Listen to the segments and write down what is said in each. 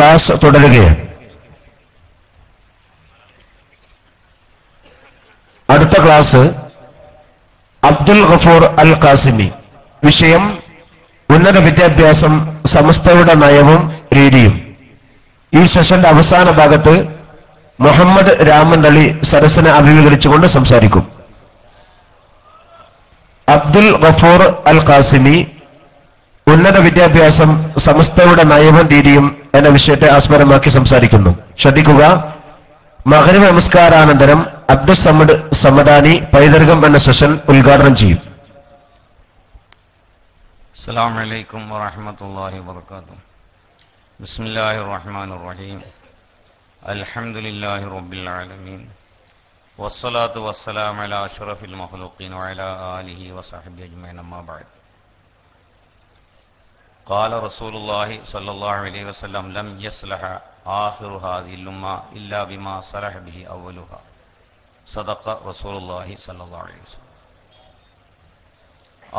Class തുടരുകയാണ്. അടുത്ത class Abdul Gafoor അൽ ഖാസിമി. വിഷയം ഉന്നത വിദ്യാഭ്യാസം, സമസ്തയുടെ നയവും രീതിയും. ഈ സെഷന്റെ അവസാന ഭാഗത്ത് മുഹമ്മദ് രാമന്തളി സരസിനെ അഭിമുഖീകരിച്ചുകൊണ്ട് സംസാരിക്കും. അബ്ദുൽ ഗഫൂർ അൽ ഖാസിമി ഉന്നത വിദ്യാഭ്യാസം, സമസ്തയുടെ നയവും രീതിയും എന്ന വിഷയത്തെ ആസ്പദമാക്കി സംസാരിക്കുന്നു. ശ്രദ്ധിക്കുക. മഗ്രിബ് നമസ്കാരാനന്തരം അബ്ദുൽ സമദ് സമദാനി പൈതൃകം എന്ന സെഷൻ ഉദ്ഘാടനം ചെയ്യും. അസ്സലാമു അലൈക്കും വറഹ്മത്തുള്ളാഹി വബറകാതുഹു. ബിസ്മില്ലാഹിർ റഹ്മാനിർ റഹീം. അൽഹംദുലില്ലാഹി റബ്ബിൽ ആലമീൻ. വസ്സലാത്തു വസ്സലാമു അലാ അഷ്റഫിൽ മഖ്ലൂഖീൻ വഅലാ ആലിഹി വസഹ്ബിഹി അജ്മഈൻ. അമ്മാ ബഅദ്. ഖാല റസൂലുള്ളാഹി സ്വല്ലല്ലാഹു അലൈഹി വസല്ലം ലം യസ്ലഹ ആഖിറു ഹാദിഹിൽ ഉമ്മ ഇല്ലാ ബിമാ സലഹ ബിഹി അവ്വലുഹാ. സദഖ റസൂലുള്ളാഹി സ്വല്ലല്ലാഹു അലൈഹി വസല്ലം.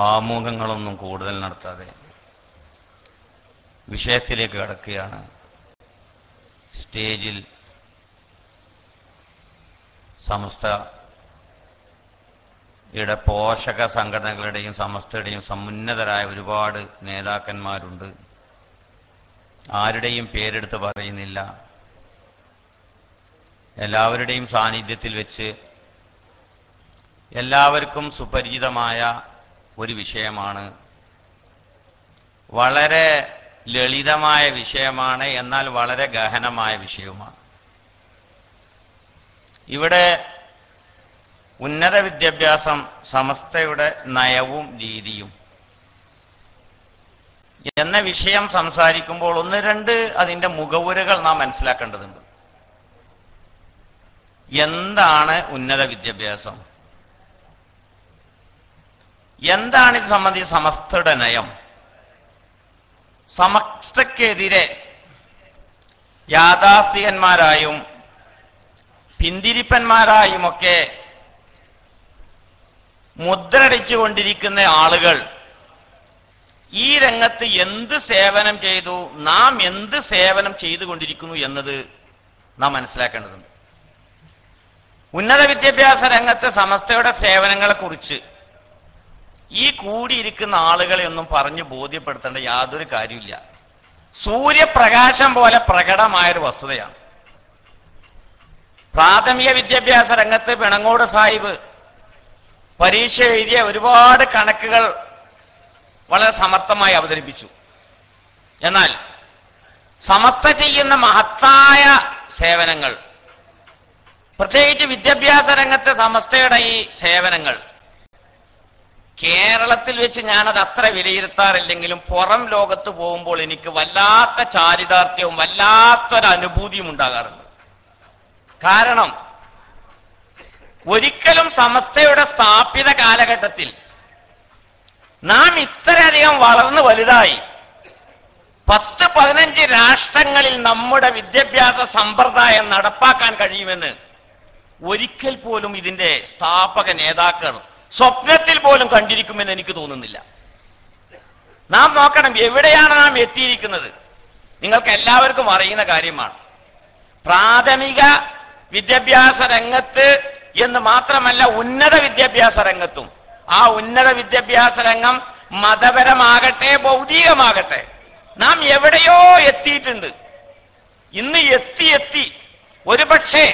ആമുഖങ്ങളൊന്നും കൂടുതൽ നടത്താതെ വിഷയത്തിലേക്ക് കടക്കുകയാണ്. സ്റ്റേജിൽ സമസ്തയുടെ പോഷക സംഘടനകളുടെയും സമസ്തയുടെയും സമുന്നതരായ ഒരുപാട് നേതാക്കന്മാരുണ്ട്. ആരുടെയും പേരെടുത്ത് പറയുന്നില്ല. എല്ലാവരുടെയും സാന്നിധ്യത്തിൽ വെച്ച് എല്ലാവർക്കും സുപരിചിതമായ ഒരു വിഷയമാണ്. വളരെ ലളിതമായ വിഷയമാണ്, എന്നാൽ വളരെ ഗഹനമായ വിഷയവുമാണ്. ഇവിടെ ഉന്നത വിദ്യാഭ്യാസം, സമസ്തയുടെ നയവും രീതിയും എന്ന വിഷയം സംസാരിക്കുമ്പോൾ ഒന്ന് രണ്ട് അതിന്റെ മുഖവുരകൾ നാം മനസ്സിലാക്കേണ്ടതുണ്ട്. എന്താണ് ഉന്നത വിദ്യാഭ്യാസം? എന്താണ് ഇത് സംബന്ധിച്ച് സമസ്തയുടെ നയം? സമസ്തക്കെതിരെ യാഥാസ്ഥികന്മാരായും പിന്തിരിപ്പന്മാരായുമൊക്കെ മുദ്രടിച്ചുകൊണ്ടിരിക്കുന്ന ആളുകൾ ഈ രംഗത്ത് എന്ത് സേവനം ചെയ്തു, നാം എന്ത് സേവനം ചെയ്തുകൊണ്ടിരിക്കുന്നു എന്നത് നാം മനസ്സിലാക്കേണ്ടതുണ്ട്. ഉന്നത വിദ്യാഭ്യാസ രംഗത്ത് സമസ്തയുടെ സേവനങ്ങളെക്കുറിച്ച് ഈ കൂടിയിരിക്കുന്ന ആളുകളെ ഒന്നും പറഞ്ഞു ബോധ്യപ്പെടുത്തേണ്ട യാതൊരു കാര്യമില്ല. സൂര്യപ്രകാശം പോലെ പ്രകടമായൊരു വസ്തുതയാണ്. പ്രാഥമിക വിദ്യാഭ്യാസ രംഗത്ത് പിണങ്ങോട് സാഹിബ് പരീക്ഷ എഴുതിയ ഒരുപാട് കണക്കുകൾ വളരെ സമർത്ഥമായി അവതരിപ്പിച്ചു. എന്നാൽ സമസ്ത ചെയ്യുന്ന മഹത്തായ സേവനങ്ങൾ, പ്രത്യേകിച്ച് വിദ്യാഭ്യാസ രംഗത്തെ സമസ്തയുടെ ഈ സേവനങ്ങൾ കേരളത്തിൽ വെച്ച് ഞാനത് അത്ര വിലയിരുത്താറില്ലെങ്കിലും പുറം ലോകത്ത് പോകുമ്പോൾ എനിക്ക് വല്ലാത്ത ചാരിതാർത്ഥ്യവും വല്ലാത്തൊരനുഭൂതിയും ഉണ്ടാകാറുണ്ട്. കാരണം ഒരിക്കലും സമസ്തയുടെ സ്ഥാപിത കാലഘട്ടത്തിൽ നാം ഇത്രയധികം വളർന്നു വലുതായി 10-15 രാഷ്ട്രങ്ങളിൽ നമ്മുടെ വിദ്യാഭ്യാസ സമ്പ്രദായം നടപ്പാക്കാൻ കഴിയുമെന്ന് ഒരിക്കൽ പോലും ഇതിന്റെ സ്ഥാപക നേതാക്കൾ സ്വപ്നത്തിൽ പോലും കണ്ടിരിക്കുമെന്ന് എനിക്ക് തോന്നുന്നില്ല. നാം നോക്കണം എവിടെയാണ് നാം എത്തിയിരിക്കുന്നത്. നിങ്ങൾക്ക് എല്ലാവർക്കും അറിയുന്ന കാര്യമാണ്. പ്രാഥമിക വിദ്യാഭ്യാസ രംഗത്ത് എന്ന് മാത്രമല്ല ഉന്നത വിദ്യാഭ്യാസ രംഗത്തും, ആ ഉന്നത വിദ്യാഭ്യാസ രംഗം മതപരമാകട്ടെ ഭൗതികമാകട്ടെ നാം എവിടെയോ എത്തിയിട്ടുണ്ട്. ഇന്ന് എത്തി ഒരുപക്ഷെ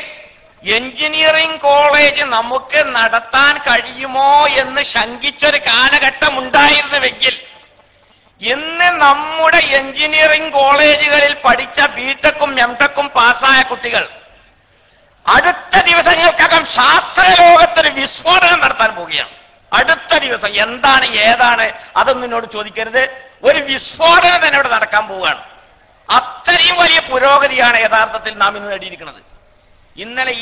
എഞ്ചിനീയറിംഗ് കോളേജ് നമുക്ക് നടത്താൻ കഴിയുമോ എന്ന് ശങ്കിച്ചൊരു കാലഘട്ടം ഉണ്ടായിരുന്നുവെങ്കിൽ ഇന്ന് നമ്മുടെ എഞ്ചിനീയറിംഗ് കോളേജുകളിൽ പഠിച്ച ബിടെക്കും എംടെക്കും പാസ്സായ കുട്ടികൾ അടുത്ത ദിവസങ്ങൾക്കകം ശാസ്ത്രലോകത്തൊരു വിസ്ഫോടനം നടത്താൻ പോവുകയാണ്. അടുത്ത ദിവസം എന്താണ് ഏതാണ് അതൊന്നും എന്നോട് ചോദിക്കരുത്. ഒരു വിസ്ഫോടനം തന്നെ ഇവിടെ നടക്കാൻ പോവുകയാണ്. അത്രയും വലിയ പുരോഗതിയാണ് യഥാർത്ഥത്തിൽ നാം ഇന്ന് നേടിയിരിക്കുന്നത്. ഇന്നലെ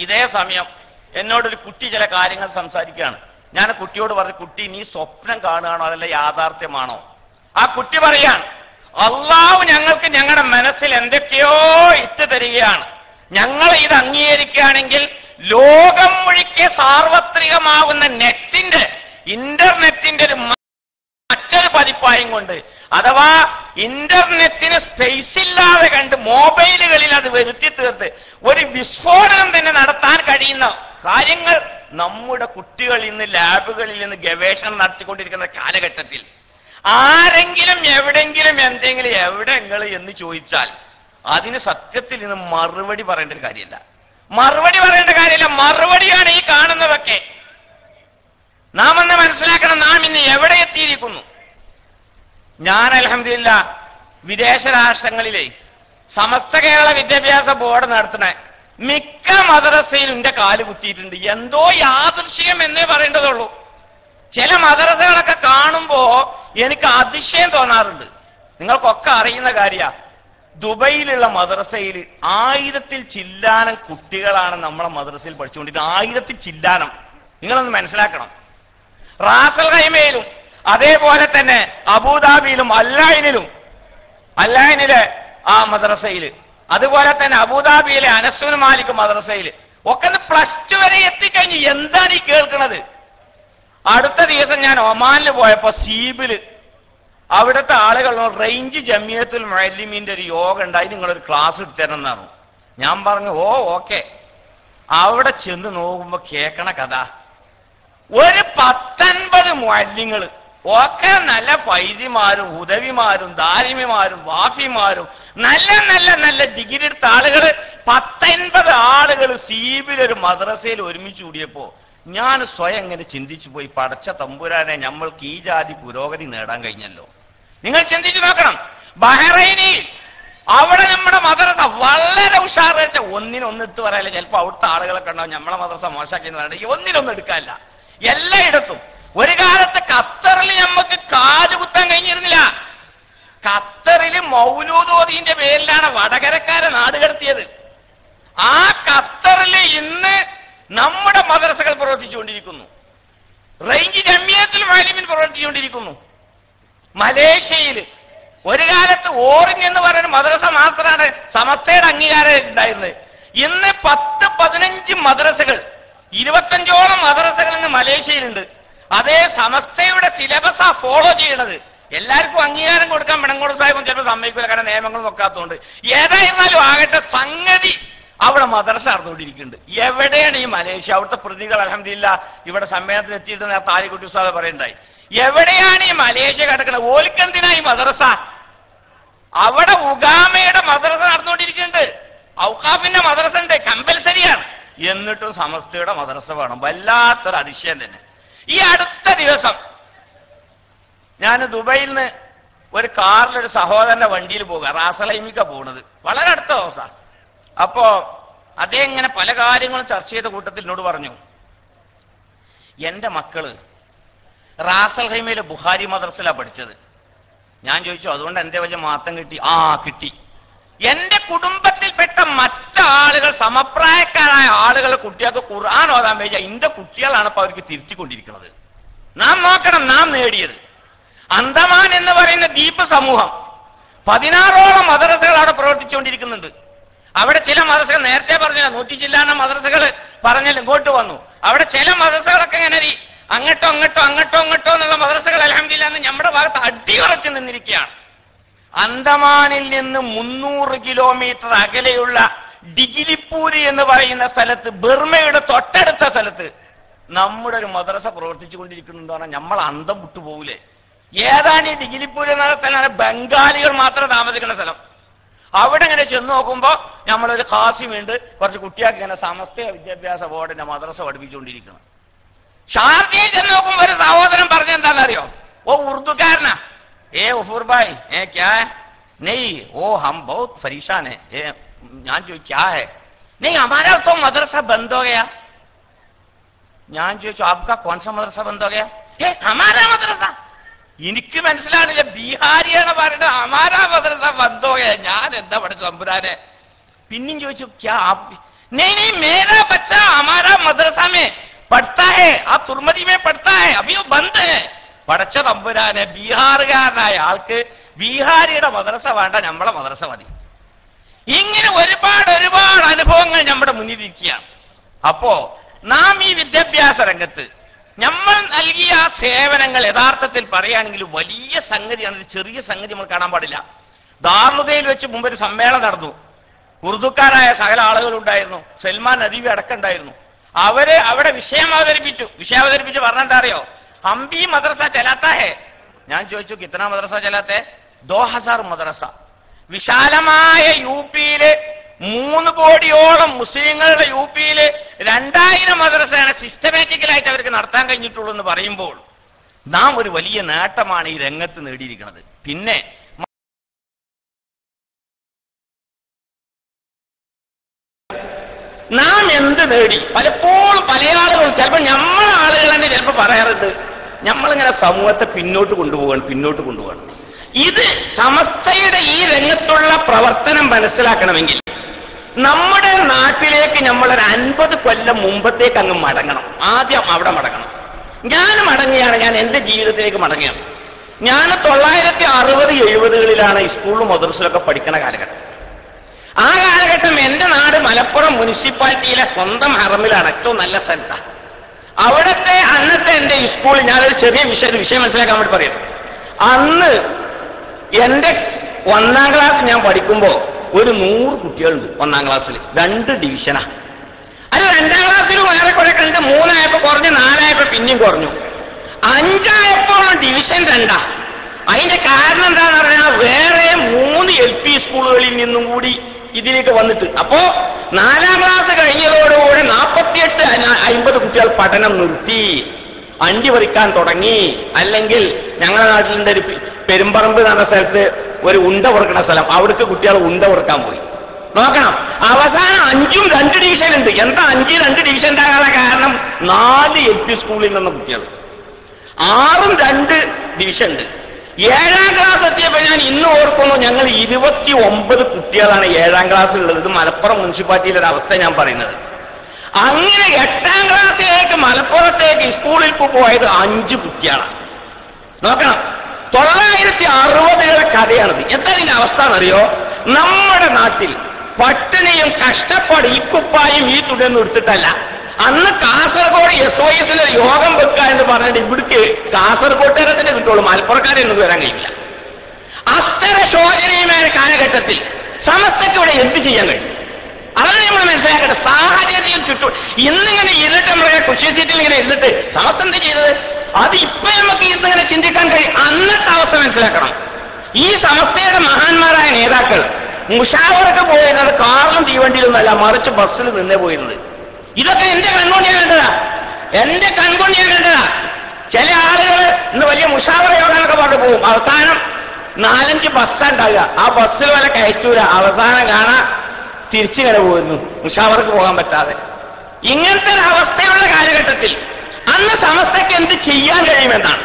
ഇതേ സമയം എന്നോടൊരു കുട്ടി ചില കാര്യങ്ങൾ സംസാരിക്കുകയാണ്. ഞാൻ കുട്ടിയോട് പറഞ്ഞു, കുട്ടി നീ സ്വപ്നം കാണുകയാണോ അതല്ല യാഥാർത്ഥ്യമാണോ? ആ കുട്ടി പറയാണ്, അള്ളാഹു ഞങ്ങൾക്ക് ഞങ്ങളുടെ മനസ്സിൽ എന്തൊക്കെയോ ഇട്ട് തരികയാണ്. ഞങ്ങൾ ഇത് അംഗീകരിക്കുകയാണെങ്കിൽ ലോകം മുഴുക്കെ സാർവത്രികമാവുന്ന ഇന്റർനെറ്റിന്റെ ഒരു മറ്റൊരു പതിപ്പായും കൊണ്ട് അഥവാ ഇന്റർനെറ്റിന് സ്പേസ് ഇല്ലാതെ കണ്ട് മൊബൈലുകളിൽ അത് വരുത്തി തീർത്ത് ഒരു വിസ്ഫോടനം തന്നെ നടത്താൻ കഴിയുന്ന കാര്യങ്ങൾ നമ്മുടെ കുട്ടികൾ ഇന്ന് ലാബുകളിൽ നിന്ന് ഗവേഷണം നടത്തിക്കൊണ്ടിരിക്കുന്ന കാലഘട്ടത്തിൽ ആരെങ്കിലും എവിടെങ്കിലും എന്തെങ്കിലും എവിടെങ്ങൾ എന്ന് ചോദിച്ചാൽ അതിന് സത്യത്തിൽ ഇന്ന് മറുപടി പറയേണ്ട ഒരു കാര്യമില്ല. മറുപടിയാണ് ഈ കാണുന്നതൊക്കെ. നാം ഒന്ന് മനസ്സിലാക്കണം, നാം ഇന്ന് എവിടെ എത്തിയിരിക്കുന്നു. ഞാൻ അൽഹംദുലില്ലാ വിദേശ രാഷ്ട്രങ്ങളിലെ സമസ്ത കേരള വിദ്യാഭ്യാസ ബോർഡ് നടത്തുന്ന മിക്ക മദ്രസയിലും എന്റെ കാല് കുത്തിയിട്ടുണ്ട്. എന്തോ യാദൃശ്ചികം എന്നേ പറയേണ്ടതുള്ളൂ. ചില മദ്രസകളൊക്കെ കാണുമ്പോ എനിക്ക് അതിശയം തോന്നാറുണ്ട്. നിങ്ങൾക്കൊക്കെ അറിയുന്ന കാര്യമാണ്, ദുബൈയിലുള്ള മദ്രസയിൽ 1000 ചില്ലാനം കുട്ടികളാണ് നമ്മളെ മദ്രസയിൽ പഠിച്ചുകൊണ്ടിരിക്കുന്നത്. 1000 ചില്ലാനം. നിങ്ങളൊന്ന് മനസ്സിലാക്കണം. റാസൽ ഖൈമയിലും അതേപോലെ തന്നെ അബൂദാബിയിലും അല്ലൈനിലെ ആ മദ്രസയിൽ, അതുപോലെ തന്നെ അബൂദാബിയിലെ അനസുൽ മാലിക് മദ്രസയിൽ ഒക്കെ +2 വരെ എത്തിക്കഴിഞ്ഞ് എന്താണ് ഈ കേൾക്കുന്നത്? അടുത്ത ദിവസം ഞാൻ ഒമാനിൽ പോയപ്പോ സീബില് അവിടുത്തെ ആളുകൾ റേഞ്ച് ജമിയത്തുൽ മുഅല്ലിമീന്റെ ഒരു യോഗ ഉണ്ടായി, നിങ്ങളൊരു ക്ലാസ് എടുത്തരണം എന്നാണ്. ഞാൻ പറഞ്ഞു ഓ ഓക്കെ. അവിടെ ചെന്ന് നോക്കുമ്പോ കേൾക്കണ കഥ, ഒരു 19 മുഅല്ലിങ്ങൾ ഒക്കെ നല്ല ഫൈസിമാരും ഉദവിമാരും ദാരിമിമാരും വാഫിമാരും നല്ല നല്ല നല്ല ഡിഗ്രി എടുത്ത ആളുകൾ 19 ആളുകൾ സീബിലൊരു മദ്രസയിൽ ഒരുമിച്ച് കൂടിയപ്പോ ഞാൻ സ്വയം ഇങ്ങനെ ചിന്തിച്ചു പോയി, പടച്ച തമ്പുരാനെ നമ്മൾക്ക് ഈ ജാതി പുരോഗതി നേടാൻ കഴിഞ്ഞല്ലോ. നിങ്ങൾ ചിന്തിച്ചു നോക്കണം. ബഹ്റൈനിൽ അവിടെ നമ്മുടെ മദ്രസ വളരെ ഉഷാറ് വെച്ച ഒന്നിനൊന്ന് എടുത്തു പറയാല്ല. ചിലപ്പോൾ അവിടുത്തെ ആളുകളൊക്കെ ഉണ്ടാവും നമ്മളെ മദ്രസ മോശമാക്കിയെന്ന് പറഞ്ഞിട്ട് ഒന്നിനൊന്നും എടുക്കാനില്ല. എല്ലായിടത്തും. ഒരു കാലത്ത് ഖത്തറിൽ നമുക്ക് കാല് കുത്താൻ കഴിഞ്ഞിരുന്നില്ല. ഖത്തറിൽ മൗലൂദ് ഓതിന്റെ പേരിലാണ് വടകരക്കാരെ നാട് കടത്തിയത്. ആ ഖത്തറിൽ ഇന്ന് നമ്മുടെ മദ്രസകൾ പ്രവർത്തിച്ചുകൊണ്ടിരിക്കുന്നു. റേഞ്ച് ജമിയത്തുൽ മുഅല്ലിമീൻ പ്രവർത്തിച്ചുകൊണ്ടിരിക്കുന്നു. മലേഷ്യയിൽ ഒരു കാലത്ത് ഓറിഞ്ച് എന്ന് പറയുന്ന മദ്രസ മാത്രമാണ് സമസ്തയുടെ അംഗീകാരം ഉണ്ടായിരുന്നത്. ഇന്ന് 10-15 മദ്രസകൾ, 25ഓളം മദ്രസകൾ ഇന്ന് മലേഷ്യയിലുണ്ട്. അതേ സമസ്തയുടെ സിലബസാ ഫോളോ ചെയ്യണത്. എല്ലാവർക്കും അംഗീകാരം കൊടുക്കാൻ പെണങ്കോട് സാഹിബും ചിലപ്പോൾ സമ്മതിക്കില്ല, കാരണം നിയമങ്ങൾ നോക്കാത്തതുകൊണ്ട്. ഏതായിരുന്നാലും ആകട്ടെ, സംഗതി അവിടെ മദ്രസ നടന്നുകൊണ്ടിരിക്കുന്നുണ്ട്. എവിടെയാണ് ഈ മലേഷ്യ? അവിടുത്തെ പ്രതികൾ അൽഹംദുലില്ലാ ഇവിടെ സമ്മേളനത്തിൽ എത്തിയിട്ട് ഞാൻ താലിക്കുട്ടി ഉസ്താദ് പറയുണ്ടായി, എവിടെയാണ് ഈ മലേഷ്യ കിടക്കുന്നത്? ഓൽക്കെന്തിനായി മദ്രസ? അവിടെ ഉഗാമയുടെ മദ്രസ നടന്നുകൊണ്ടിരിക്കുന്നുണ്ട്, ഔഖാഫിന്റെ മദ്രസ ഉണ്ട്, കമ്പൽസരിയാണ്. എന്നിട്ടും സമസ്തയുടെ മദ്രസ വേണം. വല്ലാത്തൊരു അതിശയം തന്നെ. ഈ അടുത്ത ദിവസം ഞാൻ ദുബൈയിൽ നിന്ന് ഒരു കാറിലൊരു സഹോദരന്റെ വണ്ടിയിൽ പോകുക, റാസലൈമിക്ക പോകുന്നത്, വളരെ അടുത്ത ദിവസം. അപ്പോ അദ്ദേഹം ഇങ്ങനെ പല കാര്യങ്ങളും ചർച്ച ചെയ്ത കൂട്ടത്തിൽ എന്നോട് പറഞ്ഞു, എന്റെ മക്കള് റാസൽ ഖൈമയിലെ ബുഖാരി മദ്രസയിലാണ് പഠിച്ചത്. ഞാൻ ചോദിച്ചു, അതുകൊണ്ട് എന്റെ വലിയ മാറ്റം കിട്ടി? ആ കിട്ടി. എന്റെ കുടുംബത്തിൽപ്പെട്ട മറ്റാളുകൾ, സമപ്രായക്കാരായ ആളുകൾ കുട്ടികൾക്ക് ഖുർആൻ ഓതാൻ വയ്യ. എന്റെ കുട്ടികളാണ് ഇപ്പൊ അവർക്ക് തിരുത്തിക്കൊണ്ടിരിക്കുന്നത്. നാം നോക്കണം, നാം നേടിയത്. അന്തമാൻ എന്ന് പറയുന്ന ദ്വീപ് സമൂഹം 16ഓളം മദ്രസകൾ അവിടെ പ്രവർത്തിച്ചുകൊണ്ടിരിക്കുന്നുണ്ട്. അവിടെ ചില മദ്രസകൾ നേരത്തെ പറഞ്ഞില്ല, 100 ജില്ലാന മദ്രസകൾ പറഞ്ഞാൽ ഇങ്ങോട്ട് വന്നു. അവിടെ ചില മദ്രസകളൊക്കെ ഇങ്ങനെ അങ്ങോട്ടോ എന്നുള്ള മദ്രസകൾ അൽഹംദുലില്ലാ നമ്മുടെ ഭാഗത്ത് അടിയുറച്ചു നിന്നിരിക്കുകയാണ്. അന്തമാനിൽ നിന്ന് 300 കിലോമീറ്റർ അകലെയുള്ള ഡിഗിലിപ്പൂരി എന്ന് പറയുന്ന സ്ഥലത്ത്, ബർമയുടെ തൊട്ടടുത്ത സ്ഥലത്ത് നമ്മുടെ ഒരു മദ്രസ പ്രവർത്തിച്ചുകൊണ്ടിരിക്കുന്നുണ്ടോ? നമ്മൾ അന്തം വിട്ടുപോകൂലേ? ഏതാണ് ഈ ഡിഗിലിപ്പൂരി എന്ന സ്ഥലമാണ്? ബംഗാളികൾ മാത്രം താമസിക്കുന്ന സ്ഥലം. അവിടെ ഇങ്ങനെ ചെന്ന് നോക്കുമ്പോ നമ്മളൊരു ഖാസിമുണ്ട്, കുറച്ച് കുട്ടികൾക്ക് ഇങ്ങനെ സമസ്ത വിദ്യാഭ്യാസ ബോർഡിന്റെ മദ്രസ പഠിപ്പിച്ചുകൊണ്ടിരിക്കുന്നത്. ഷാർജയിൽ ചെന്ന് നോക്കുമ്പോ ഒരു സഹോദരൻ പറഞ്ഞെന്താണെന്നറിയോ? ഓ ഉറുദുക്കാരനാ. ഉഫൂർ ഭായ് ക്യാ നെയ് ഓ ഹം ബഹുത് പരീശാൻ ഹെ. ഞാൻ ചോദിച്ചു ക്യാ ഹെ? നെയ് ഹമാരാ തോ മദ്രസ ബന്ദ് ഹോ ഗയാ. ഞാൻ ചോദിച്ചു ആപ്കാ കോൺ സാ മദ്രസ ബന്ദ് ഹോ ഗയാ? ഹമാരാ മദ്രസ. എനിക്ക് മനസ്സിലാണില്ല, ബീഹാരിയാണ് പറയുന്നത് ഹമാരാ മദ്രസ ബന്ദ് ഹോ ഗയാ. ഞാൻ എന്താ പഠിച്ച തമ്പുരാനെ. പിന്നെയും ചോദിച്ചു ക്യാ ആപ്? നെയ് നെയ് മേരാ ബച്ച ഹമാരാ മദ്രസ മേ പഠിത്താ ഹെ, ആ തുർമതി മേ പഠിത്താ ഹെ, അഭിയോ ബന്ദ് ഹെ. പടച്ച തമ്പുരാനെ, ബീഹാറുകാരനായ ആൾക്ക് ബീഹാരിയുടെ മദ്രസ വേണ്ട, നമ്മളെ മദ്രസ മതി. ഇങ്ങനെ ഒരുപാട് അനുഭവങ്ങൾ നമ്മുടെ മുന്നിലിരിക്കുകയാണ്. അപ്പോ നാം ഈ വിദ്യാഭ്യാസ രംഗത്ത് നമ്മൾ നൽകിയ ആ സേവനങ്ങൾ യഥാർത്ഥത്തിൽ പറയുകയാണെങ്കിൽ വലിയ സംഗതിയാണ്. ഒരു ചെറിയ സംഗതി നമ്മൾ കാണാൻ പാടില്ല. ദാറുദയിൽ വെച്ച് മുമ്പ് ഒരു സമ്മേളനം നടന്നു. ഉറുദുക്കാരായ സകല ആളുകളുണ്ടായിരുന്നു. സൽമാൻ നദീവി അടക്കമുണ്ടായിരുന്നു. അവര് അവിടെ വിഷയം അവതരിപ്പിച്ചു പറഞ്ഞെന്താ അറിയോ? ഹംബി മദ്രസ ചലാത്ത ഹേ. ഞാൻ ചോദിച്ചു കിത്തന മദ്രസ ചലാത്തെ? 2000 മദ്രസ. വിശാലമായ യു പിയില് 3 കോടിയോളം മുസ്ലിങ്ങളുടെ യു പിയില് 2000 മദ്രസയാണ് സിസ്റ്റമാറ്റിക്കലായിട്ട് അവർക്ക് നടത്താൻ കഴിഞ്ഞിട്ടുള്ളൂ എന്ന് പറയുമ്പോൾ നാം ഒരു വലിയ നേട്ടമാണ് ഈ രംഗത്ത് നേടിയിരിക്കുന്നത്. പിന്നെ നാം എന്ത് നേടി? പലപ്പോഴും പല ആളുകളും ചിലപ്പോൾ നമ്മളെ ആളുകൾ തന്നെ ചിലപ്പോൾ പറയാറുണ്ട്, നമ്മളിങ്ങനെ സമൂഹത്തെ പിന്നോട്ട് കൊണ്ടുപോകണം. ഇത് സമസ്തയുടെ ഈ രംഗത്തുള്ള പ്രവർത്തനം മനസ്സിലാക്കണമെങ്കിൽ നമ്മുടെ നാട്ടിലേക്ക് നമ്മളൊരു 50 കൊല്ലം മുമ്പത്തേക്ക് അങ്ങ് മടങ്ങണം. ആദ്യം അവിടെ മടങ്ങണം. ഞാൻ മടങ്ങിയാണ്, ഞാൻ എന്റെ ജീവിതത്തിലേക്ക് മടങ്ങിയാണ്. ഞാൻ 1960-70കളിലാണ് സ്കൂളിലും മദ്രസയിലൊക്കെ പഠിക്കുന്ന കാലഘട്ടം. ആ കാലഘട്ടം എന്റെ നാട് മലപ്പുറം മുനിസിപ്പാലിറ്റിയിലെ സ്വന്തം ഹറമിലാണ്, ഏറ്റവും നല്ല സ്ഥലത്താണ്. അവിടുത്തെ അന്നത്തെ എന്റെ സ്കൂളിൽ ഞാനൊരു ചെറിയ വിഷയം മനസ്സിലാക്കാൻ വേണ്ടി പറയുന്നു. അന്ന് എന്റെ 1ാം ക്ലാസ് ഞാൻ പഠിക്കുമ്പോ ഒരു 100 കുട്ടികളുണ്ട് 1ാം ക്ലാസ്സിൽ. 2 ഡിവിഷനാ. അത് 2ാം ക്ലാസ്സിലും ഏറെക്കുറെ കണ്ട് 3 ആയപ്പോ കുറഞ്ഞു, 4 ആയപ്പോ പിന്നെയും കുറഞ്ഞു, 5 ആയപ്പോഴും ഡിവിഷൻ 2. അതിന്റെ കാരണം എന്താണെന്ന് പറഞ്ഞാൽ വേറെ 3 LP സ്കൂളുകളിൽ നിന്നും കൂടി ഇതിലേക്ക് വന്നിട്ട്, അപ്പോ 4ാം ക്ലാസ് കഴിഞ്ഞതോടുകൂടെ 48-50 കുട്ടികൾ പഠനം നിർത്തി, അണ്ടി പറിക്കാൻ തുടങ്ങി. അല്ലെങ്കിൽ ഞങ്ങളുടെ നാട്ടിലുണ്ട് ഒരു പെരുമ്പറമ്പ് എന്ന സ്ഥലത്ത് ഒരു ഉണ്ട പൊറുക്കുന്ന സ്ഥലം, അവിടേക്ക് കുട്ടികൾ ഉണ്ട പൊറുക്കാൻ പോയി. നോക്കണം, അവസാനം 5ഉം 2 ഡിവിഷൻ ഉണ്ട്. എന്താ 5 2 ഡിവിഷൻ ഉണ്ടാകാനുള്ള കാരണം? 4 LP സ്കൂളിൽ നിന്ന കുട്ടികൾ, 6ഉം 2 ഡിവിഷൻ ഉണ്ട്. 7ാം ക്ലാസ് എത്തിയപ്പോൾ ഞാൻ ഇന്ന് ഓർക്കുന്നു, ഞങ്ങൾ 29 കുട്ടികളാണ് 7ാം ക്ലാസ്സിലുള്ളത്. ഇത് മലപ്പുറം മുനിസിപ്പാലിറ്റിയിലെ ഒരു അവസ്ഥ ഞാൻ പറയുന്നത്. അങ്ങനെ 8ാം ക്ലാസ്സിലേക്ക് മലപ്പുറത്തേക്ക് സ്കൂളിൽ പോയത് 5 കുട്ടികളാണ്. നോക്കണം, 960കളുടെ കഥയാണിത്. എന്താ ഇതിന്റെ അവസ്ഥ എന്നറിയോ? നമ്മുടെ നാട്ടിൽ പട്ടിണിയും കഷ്ടപ്പാട് ഈ കുപ്പായും ഈ തുണിയൊന്നും എടുത്തിട്ടല്ല. അന്ന് കാസർഗോഡ് SOS യോഗം വെക്കുക എന്ന് പറഞ്ഞിട്ട് ഇവിടേക്ക് കാസർഗോട്ടുകാരെ തന്നെ കിട്ടുള്ളൂ, മലപ്പുറക്കാരെ ഒന്നും വരാൻ കഴിയില്ല. അത്തരം ശോചനീയമായ കാലഘട്ടത്തിൽ സമസ്തയ്ക്ക് ഇവിടെ എന്ത് ചെയ്യാൻ കഴിയും? അതാണ് നമ്മൾ മനസ്സിലാക്കേണ്ടത്. സാഹചര്യം ചുറ്റും ഇന്നിങ്ങനെ ഇരുന്നിട്ട് നമ്മുടെ കുഷി സീറ്റിൽ ഇങ്ങനെ ഇരുന്നിട്ട് സമസ്ത എന്ത് ചെയ്തത്? അത് ഇപ്പൊ നമുക്ക് ഇന്നിങ്ങനെ ചിന്തിക്കാൻ കഴിയും. അന്നത്തെ അവസ്ഥ മനസ്സിലാക്കണം. ഈ സമസ്തയുടെ മഹാന്മാരായ നേതാക്കൾ മുഷാവറക്ക് പോയിരുന്നത് കാറിലും തീവണ്ടിയിലൊന്നല്ല, മറിച്ച് ബസ്സിൽ നിന്നേ പോയിരുന്നത്. ഇതൊക്കെ എന്റെ കൺകൊണ്ട് ഞാൻ കണ്ടതാ. ചില ആളുകൾ ഇന്ന് വലിയ മുഷാവറ യോഗങ്ങളൊക്കെ പറഞ്ഞു പോകും, അവസാനം 4-5 ബസ്സാ ഉണ്ടാവുക. ആ ബസ്സിൽ വല്ല കയറ്റൂല, അവസാനം കാണാൻ തിരിച്ചിങ്ങനെ പോയിരുന്നു, മുഷാവറക്ക് പോകാൻ പറ്റാതെ. ഇങ്ങനത്തെ ഒരു അവസ്ഥയുള്ള കാലഘട്ടത്തിൽ അന്ന് സമസ്തയ്ക്ക് എന്ത് ചെയ്യാൻ കഴിയുമെന്നാണ്.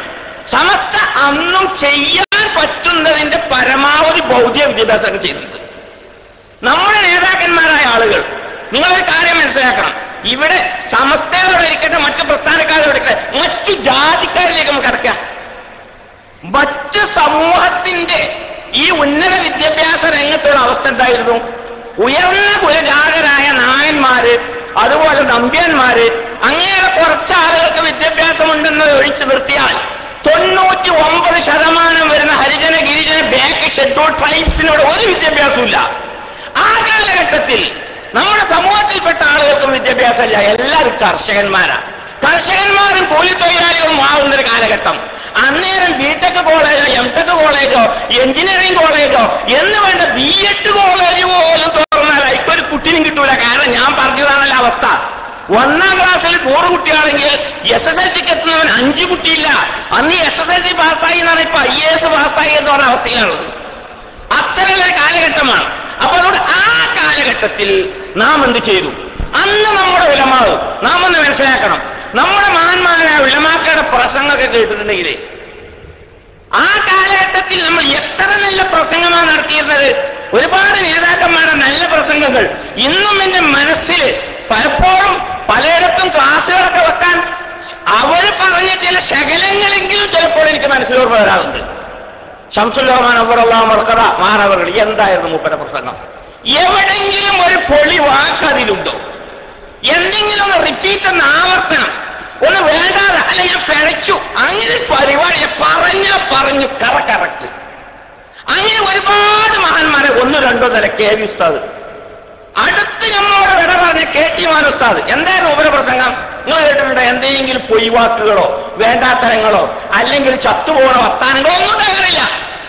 സമസ്ത അന്നും ചെയ്യാൻ പറ്റുന്നതിന്റെ പരമാവധി ഭൗതിക വിദ്യാഭ്യാസമൊക്കെ ചെയ്തിട്ടുണ്ട്. നമ്മുടെ നേതാക്കന്മാരായ ആളുകൾ, നിങ്ങളൊരു കാര്യം മനസ്സിലാക്കണം, ഇവിടെ സമസ്തയോടെ ഇരിക്കട്ടെ, മറ്റു പ്രസ്ഥാനക്കാരോട് ഇരിക്കട്ടെ, മറ്റു ജാതിക്കാരിലേക്ക് നമുക്ക് കടക്കാം. മറ്റ് സമൂഹത്തിന്റെ ഈ ഉന്നത വിദ്യാഭ്യാസ രംഗത്തുള്ള അവസ്ഥ എന്തായിരുന്നു? ഉയർന്ന കുലജാതരായ നായന്മാര്, അതുപോലെ നമ്പ്യന്മാര്, അങ്ങനെ കുറച്ച് ആളുകൾക്ക് വിദ്യാഭ്യാസമുണ്ടെന്നത് ഒഴിച്ചു നിർത്തിയാൽ 99% വരുന്ന ഹരിജന ഗിരിജന ബാക്ക് ഷെഡ്യൂൾ ട്രൈബ്സിനോട് ഒരു വിദ്യാഭ്യാസമില്ല. ആ കാലഘട്ടത്തിൽ നമ്മുടെ സമൂഹത്തിൽപ്പെട്ട ആളുകൾക്കും വിദ്യാഭ്യാസമില്ല. എല്ലാവരും കർഷകന്മാരും കൂലിത്തൊഴിലാളികളും ആവുന്നൊരു കാലഘട്ടം. അന്നേരം ബിടെക് കോളേജോ എംടെക് കോളേജോ എഞ്ചിനീയറിംഗ് കോളേജോ എന്ന് വേണ്ട B.Ed കോളേജ് പോലും തുറന്നാൽ ഒരു കുട്ടിനും കിട്ടൂല. കാരണം ഞാൻ പറഞ്ഞതാണല്ലോ അവസ്ഥ. 1ാം ക്ലാസ്സിൽ 100 കുട്ടിയാണെങ്കിൽ SSLCക്ക് എത്തുന്നവൻ 5 കുട്ടിയില്ല. അന്ന് SSLC പാസ്സായി എന്നാണ് ഇപ്പൊ IAS പാസ്സായി എന്ന് പറഞ്ഞ അവസ്ഥയിലാണുള്ളത്. അത്തരമൊരു കാലഘട്ടമാണ്. അപ്പൊ അതുകൊണ്ട് ആ കാലഘട്ടത്തിൽ നാം എന്ത് ചെയ്തു? അന്ന് നമ്മുടെ ഉലമാവ് നാം ഒന്ന് മനസ്സിലാക്കണം. നമ്മുടെ മഹാന്മാരായ ഉലമാക്കളുടെ പ്രസംഗമൊക്കെ കേട്ടിട്ടുണ്ടെങ്കിൽ ആ കാലഘട്ടത്തിൽ നമ്മൾ എത്ര നല്ല പ്രസംഗമാണ് നടത്തിയിരുന്നത്. ഒരുപാട് നേതാക്കന്മാരുടെ നല്ല പ്രസംഗങ്ങൾ ഇന്നും എന്റെ മനസ്സിൽ പലപ്പോഴും പലയിടത്തും ക്ലാസ്സുകളൊക്കെ വെക്കാൻ അവർ പറഞ്ഞ ചില ശകലങ്ങളെങ്കിലും ചിലപ്പോൾ എനിക്ക് മനസ്സിലോർമ്മ വരാറുണ്ട്. ശംസുല്ലോമാൻ അവറുള്ള മാനവകൾ എന്തായിരുന്നു മൂപ്പര പ്രസംഗം? എവിടെയെങ്കിലും ഒരു പൊളി വാക്കതിലുണ്ടോ? എന്തെങ്കിലും ഒന്ന് റിപ്പീറ്റ് എന്ന ആവർത്തനം ഒന്ന് വേണ്ടാതെ അല്ല ഞാൻ പിഴച്ചു, അങ്ങനെ പരിപാടിയെ പറഞ്ഞു കറക്റ്റ്. അങ്ങനെ ഒരുപാട് മഹാന്മാരെ ഒന്നോ രണ്ടോ നില കെ വി ഉസ്താദ്, അടുത്ത് നമ്മളോട് വിട പറഞ്ഞ കെ ടി മാൻ ഉസ്താദ്. എന്തായിരുന്നു ഉപരപ്രസംഗം? നിങ്ങൾ കേട്ടിട്ടുണ്ട് എന്തെങ്കിലും പൊയ്വാക്കുകളോ വേണ്ടാത്തരങ്ങളോ അല്ലെങ്കിൽ ചത്തുപോകണ വർത്താനങ്ങളോ ഒന്നും ഉണ്ടാകാറില്ല.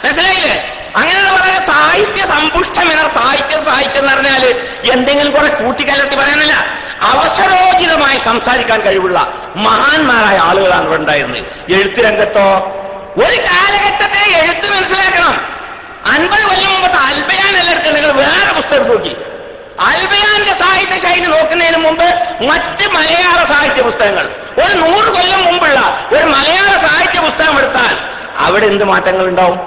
മനസ്സിലായില്ലേ? അങ്ങനെ വളരെ സാഹിത്യ സമ്പുഷ്ടമെന്ന സാഹിത്യം എന്ന് പറഞ്ഞാൽ എന്തെങ്കിലും കുറെ കൂട്ടിക്കലർത്തി പറയാനല്ല, അവസരോചിതമായി സംസാരിക്കാൻ കഴിവുള്ള മഹാന്മാരായ ആളുകളാണ് ഇവിടെ ഉണ്ടായിരുന്നത്. എഴുത്ത് രംഗത്തോ ഒരു കാലഘട്ടത്തെ എഴുത്ത് മനസ്സിലാക്കണം. 50 കൊല്ലം മുമ്പത്തെ അൽബയാൻ എല്ലാവർക്കും നിങ്ങൾ വേറെ പുസ്തകം നോക്കി. അൽബയാന്റെ സാഹിത്യ ശൈലി നോക്കുന്നതിന് മുമ്പ് മറ്റ് മലയാള സാഹിത്യ പുസ്തകങ്ങൾ, ഒരു 100 കൊല്ലം മുമ്പുള്ള ഒരു മലയാള സാഹിത്യ പുസ്തകം എടുത്താൽ അവിടെ എന്ത് മാറ്റങ്ങൾ ഉണ്ടാവും?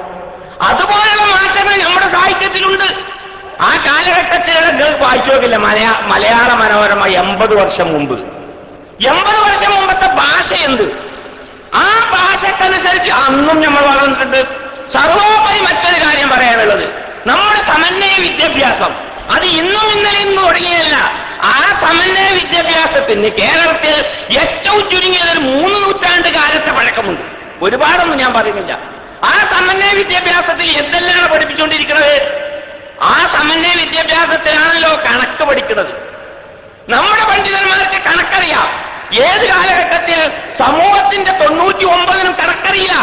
അതുപോലുള്ള മാറ്റങ്ങൾ നമ്മുടെ സാഹിത്യത്തിലുണ്ട്. ആ കാലഘട്ടത്തിലുള്ള നിങ്ങൾക്ക് വായിച്ചു നോക്കില്ല. മലയാള മനോരമ 80 വർഷം മുമ്പ്, 80 വർഷം മുമ്പത്തെ ഭാഷ എന്ത്, ആ ഭാഷക്കനുസരിച്ച് അന്നും നമ്മൾ വളർന്നിട്ടുണ്ട്. സർവോപരി മറ്റൊരു കാര്യം പറയാനുള്ളത്, നമ്മുടെ സമന്വയ വിദ്യാഭ്യാസം അത് ഇന്നും ഇന്നലെയും തുടങ്ങിയല്ല. ആ സമന്വയ വിദ്യാഭ്യാസത്തിന് കേരളത്തിൽ ഏറ്റവും ചുരുങ്ങിയത് 3 നൂറ്റാണ്ട് കാലത്തെ പഴക്കമുണ്ട്. ഒരുപാടൊന്നും ഞാൻ പറയുന്നില്ല. ആ സമന്വയ വിദ്യാഭ്യാസത്തിൽ എന്തെല്ലാം പഠിപ്പിച്ചുകൊണ്ടിരിക്കുന്നത്? ആ സമന്വയ വിദ്യാഭ്യാസത്തിലാണല്ലോ കണക്ക് പഠിക്കുന്നത്. നമ്മുടെ പണ്ഡിതന്മാർക്ക് കണക്കറിയാം. ഏത് കാലഘട്ടത്തിൽ സമൂഹത്തിന്റെ 99% കണക്കറിയില്ല.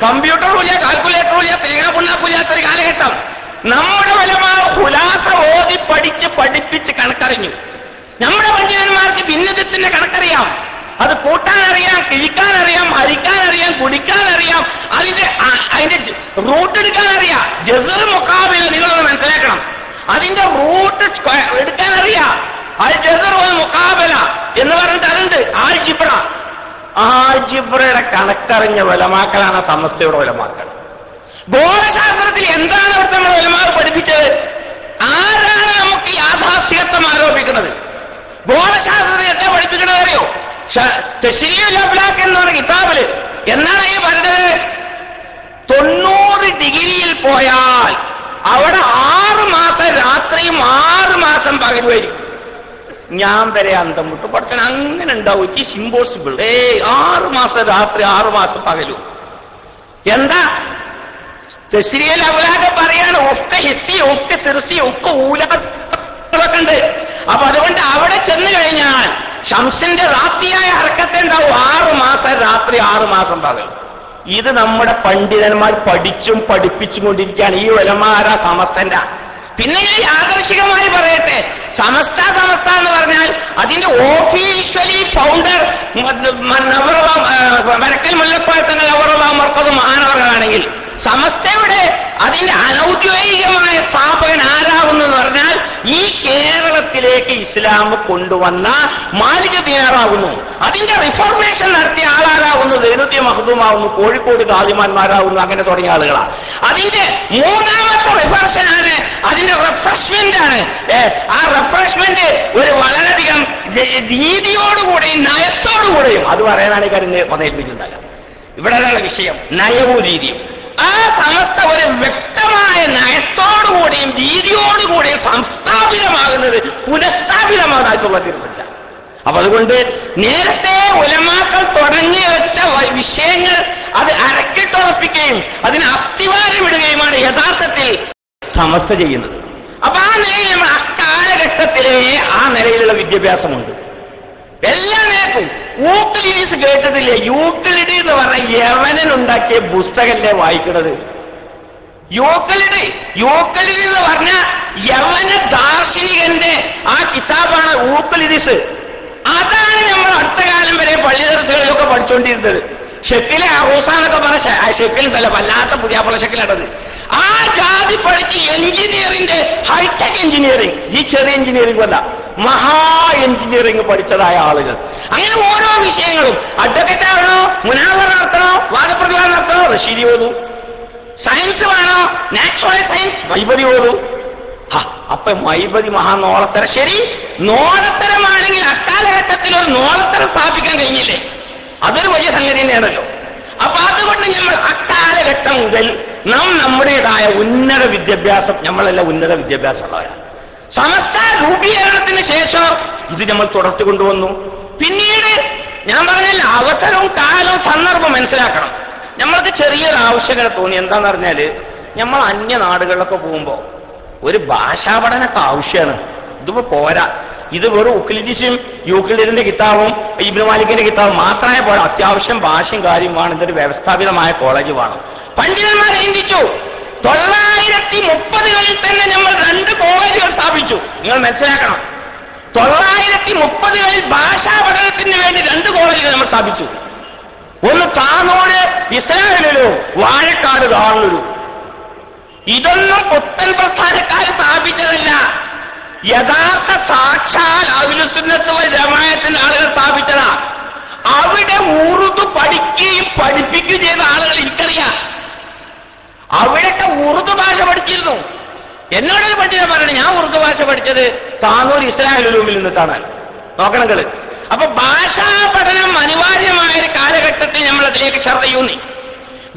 കമ്പ്യൂട്ടറും ഇല്ല, കാൽക്കുലേറ്ററും ഇല്ല, തേങ്ങാപുണ്ണാക്കില്ലാത്തൊരു കാലഘട്ടം. നമ്മുടെ വലമാർ ഹുലാസ ഓതി പഠിപ്പിച്ച് കണക്കറിഞ്ഞു. നമ്മുടെ പണ്ഡിതന്മാർക്ക് ഭിന്നതത്തിന്റെ കണക്കറിയാം. അത് കൂട്ടാനറിയാം, കിഴിക്കാനറിയാം, ഹരിക്കാനറിയാം, കുടിക്കാനറിയാം, അതിന്റെ റൂട്ട് എടുക്കാനറിയാം. ജസർ മുഖാബില നിങ്ങളൊന്ന് മനസ്സിലാക്കണം. അതിന്റെ റൂട്ട് എടുക്കാനറിയാം. അത് ജസർ മുഖാബില എന്ന് പറഞ്ഞിട്ട് അതുണ്ട്. ആൾജിബ്രയുടെ കണക്കറിഞ്ഞ വലമാക്കലാണ് സമസ്തയുടെ വലമാക്കൾ. ഗോളശാസ്ത്രത്തിൽ എന്താണ് അവിടുത്തെ നമ്മൾ വലമാവ് പഠിപ്പിച്ചത്? ആരാണ് നമുക്ക് യാഥാസ്ഥികത്വം ആരോപിക്കുന്നത്? ഗോളശാസ്ത്രത്തിൽ എന്താ പഠിപ്പിക്കണത് അറിയോ? തശ്രീഉൽ അഫ്ലാഖ് എന്ന് പറഞ്ഞ കിതാബില് എന്നാണ് ഈ പറഞ്ഞത്, 90 ഡിഗ്രിയിൽ പോയാൽ അവിടെ 6 മാസം രാത്രിയും 6 മാസം പകലുമായിരിക്കും. ഞാൻ വരെ അന്തം വിട്ടു. പഠിച്ചാൽ അങ്ങനെ ഉണ്ടാവും. It is impossible. 6 മാസം രാത്രി 6 മാസം പകലും. എന്താ തശ്രീഉൽ അഫ്ലാഖ് പറയാണ്? ഉഫ്ക ഹിസ്സി, ഉഫ്ക തിർസി, ഉഫ്ക ഊലൊക്കെ ഉണ്ട്. അപ്പൊ അതുകൊണ്ട് അവിടെ ചെന്ന് കഴിഞ്ഞാൽ ഷംസിന്റെ റാത്തിയായ ഹർക്കത്തെ ഉണ്ടാവും. 6 മാസം രാത്രി 6 മാസം പകൽ. ഇത് നമ്മുടെ പണ്ഡിതന്മാർ പഠിച്ചും പഠിപ്പിച്ചും കൊണ്ടിരിക്കുകയാണ്. ഈ ഉലമാരാ സമസ്തന്റെ. പിന്നെ ഞാൻ യാദർശികമായി പറയട്ടെ, സമസ്ത എന്ന് പറഞ്ഞാൽ അതിന്റെ ഓഫീഷ്യലി ഫൗണ്ടർ വരക്കൽ മുല്ലപ്പായത്തങ്ങൾ മർക്കതും മാനവர்களാണെങ്കിൽ സമസ്തയുടെ അതിന്റെ അനൌദ്യോഗികമായ സ്ഥാപകൻ ആരാകുന്നെന്ന് പറഞ്ഞാൽ ഈ കേരളത്തിലേക്ക് ഇസ്ലാം കൊണ്ടുവന്ന മാലിക് ദീനാറാകുന്നു. അതിന്റെ റിഫോർമേഷൻ നടത്തിയ ആളാരാകുന്നു? സൈനുദ്ദീൻ മഖ്ദൂമാവുന്നു. കോഴിക്കോട് ഖാദിമാന്മാരാകുന്നു. അങ്ങനെ തുടങ്ങിയ ആളുകളാണ്. അതിന്റെ 3ാമത്തെ റിഫർഷനാണ്, അതിന്റെ റിഫ്രഷ്മെന്റ് ആണ്. ആ റിഫ്രഷ്മെന്റ് ഒരു വളരെയധികം രീതിയോടുകൂടെയും നയത്തോടുകൂടെയും, അത് പറയാനാണ് ഈ കാര്യം പതേൽപ്പിച്ചിട്ടുണ്ടാകാം. ഇവിടെയുള്ള വിഷയം നയവും രീതിയും. ആ സമസ്ത ഒരു വ്യക്തമായ നയത്തോടുകൂടിയും രീതിയോടുകൂടിയും സംസ്ഥാപിതമാകുന്നത് പുനഃസ്ഥാപിതമാകുന്നില്ല. അപ്പൊ അതുകൊണ്ട് നേരത്തെ ഉലമാക്കൾ തുടങ്ങി വെച്ച വിഷയങ്ങൾ അത് അരക്കിട്ടുറപ്പിക്കുകയും അതിന് അസ്ഥിവാരമിടുകയുമാണ് യഥാർത്ഥത്തിൽ സമസ്ത ചെയ്യുന്നത്. അപ്പൊ ആ നിലയിൽ നമ്മൾ അക്കാലഘട്ടത്തിലെ ആ നിലയിലുള്ള വിദ്യാഭ്യാസമുണ്ട്. എല്ലാ നിലക്കും. യൂക്ലിഡീസ് കേട്ടതില്ലേ? യൂക്ലിഡ് എന്ന് പറഞ്ഞ യവനനുണ്ടാക്കിയ പുസ്തകല്ലേ വായിക്കുന്നത്? യൂക്ലിഡ് എന്ന് പറഞ്ഞ യവന ദാർശനികന്റെ ആ കിതാബാണ് യൂക്ലിഡീസ്. അതാണ് നമ്മൾ അടുത്ത കാലം വരെ പള്ളി ദർശകളിലൊക്കെ പഠിച്ചുകൊണ്ടിരുന്നത്. ഷെക്കിലെ അറൂസാന്നൊക്കെ പറഞ്ഞ ഷെക്കിൽ വല്ലാത്ത പുതിയാപ്പുള്ള ഷെക്കിലാണത്. ആ ജാതി പഠിച്ച് എഞ്ചിനീയറിംഗ്, ഹൈടെക് എഞ്ചിനീയറിംഗ്, ഈ ചെറിയ എഞ്ചിനീയറിംഗ് അല്ല, മഹാ എഞ്ചിനീയറിംഗ് പഠിച്ചതായ ആളുകൾ. അങ്ങനെ ഓരോ വിഷയങ്ങളും അഡ്വക്കേറ്റ് ആവണോ, മുനാവറ നടത്തണോ, വാദപ്രതിവാദം നടത്തണോ, റഷീദി ഓതു. സയൻസ് വേണോ, നാച്ചുറൽ സയൻസ്, മൈബതി ഓതു. അപ്പൊ മൈബതി മഹാനോളത്തര. ശരി, നോളത്തരമാണെങ്കിൽ അക്കാലഘട്ടത്തിൽ ഒരു നോളത്തരം സ്ഥാപിക്കാൻ കഴിഞ്ഞില്ലേ? അതൊരു വലിയ സംഗതി തന്നെയാണല്ലോ. അപ്പൊ അതുകൊണ്ട് നമ്മൾ അക്കാലഘട്ടം മുതൽ നമ്മുടേതായ ഉന്നത വിദ്യാഭ്യാസം, നമ്മളെല്ലാം ഉന്നത വിദ്യാഭ്യാസമുള്ളവരാണ്. സമസ്ത രൂപീകരണത്തിന് ശേഷം ഇത് നമ്മൾ തുടർത്തി കൊണ്ടുവന്നു. പിന്നീട് ഞാൻ പറഞ്ഞില്ല, അവസരവും കാലവും സന്ദർഭം മനസ്സിലാക്കണം. നമ്മൾക്ക് ചെറിയൊരു ആവശ്യകത തോന്നി. എന്താന്ന് പറഞ്ഞാല്, നമ്മൾ അന്യ നാടുകളിലൊക്കെ പോകുമ്പോ ഒരു ഭാഷാ പഠനമൊക്കെ ആവശ്യമാണ്. ഇതിപ്പോ പോരാ. ഇത് വെറും ഉക്ലിദിസും യൂക്ലിഡിന്റെ കിതാബും ഇബ്നു മാലിക്കിന്റെ കിതാബും മാത്രമായ പോലെ അത്യാവശ്യം ഭാഷയും കാര്യം വേണം. ഇതൊരു വ്യവസ്ഥാപിതമായ കോളേജ് വേണം. പണ്ഡിതന്മാരെ ചിന്തിച്ചു, 930കളിൽ തന്നെ നമ്മൾ 2 കോളേജുകൾ സ്ഥാപിച്ചു. നിങ്ങൾ മനസ്സിലാക്കണം, 930കളിൽ ഭാഷാ പഠനത്തിന് വേണ്ടി 2 കോളേജുകൾ നമ്മൾ സ്ഥാപിച്ചു. ഒന്ന് താനോട് ഇസ്ലാമിലും വാഴക്കാട് ദാറുലും. ഇതൊന്നും പുത്തൻ പ്രസ്ഥാനക്കാർ സ്ഥാപിച്ചതല്ല, യഥാർത്ഥ സാക്ഷാൽ അഹ്ലുസുന്നത്ത് വൽ ജമാഅത്തിന്റെ ആളുകൾ സ്ഥാപിച്ചതാ. അവിടെ ഉറുദു പഠിക്കുകയും പഠിപ്പിക്കുകയും ചെയ്ത ആളുകൾ എനിക്കറിയാം. അവിടെയൊക്കെ ഉറുദു ഭാഷ പഠിച്ചിരുന്നു. എന്നോടൊരു പണ്ഡിതൻ പറഞ്ഞു, ഞാൻ ഉറുദു ഭാഷ പഠിച്ചത് താനൂർ ഇസ്ലാമിലുമിൽ നിന്നിട്ടാണ്. നോക്കണങ്ങള്. അപ്പൊ ഭാഷാ പഠനം അനിവാര്യമായ ഒരു കാലഘട്ടത്തിൽ നമ്മൾ അതിലേക്ക് ശ്രദ്ധയൂന്നി.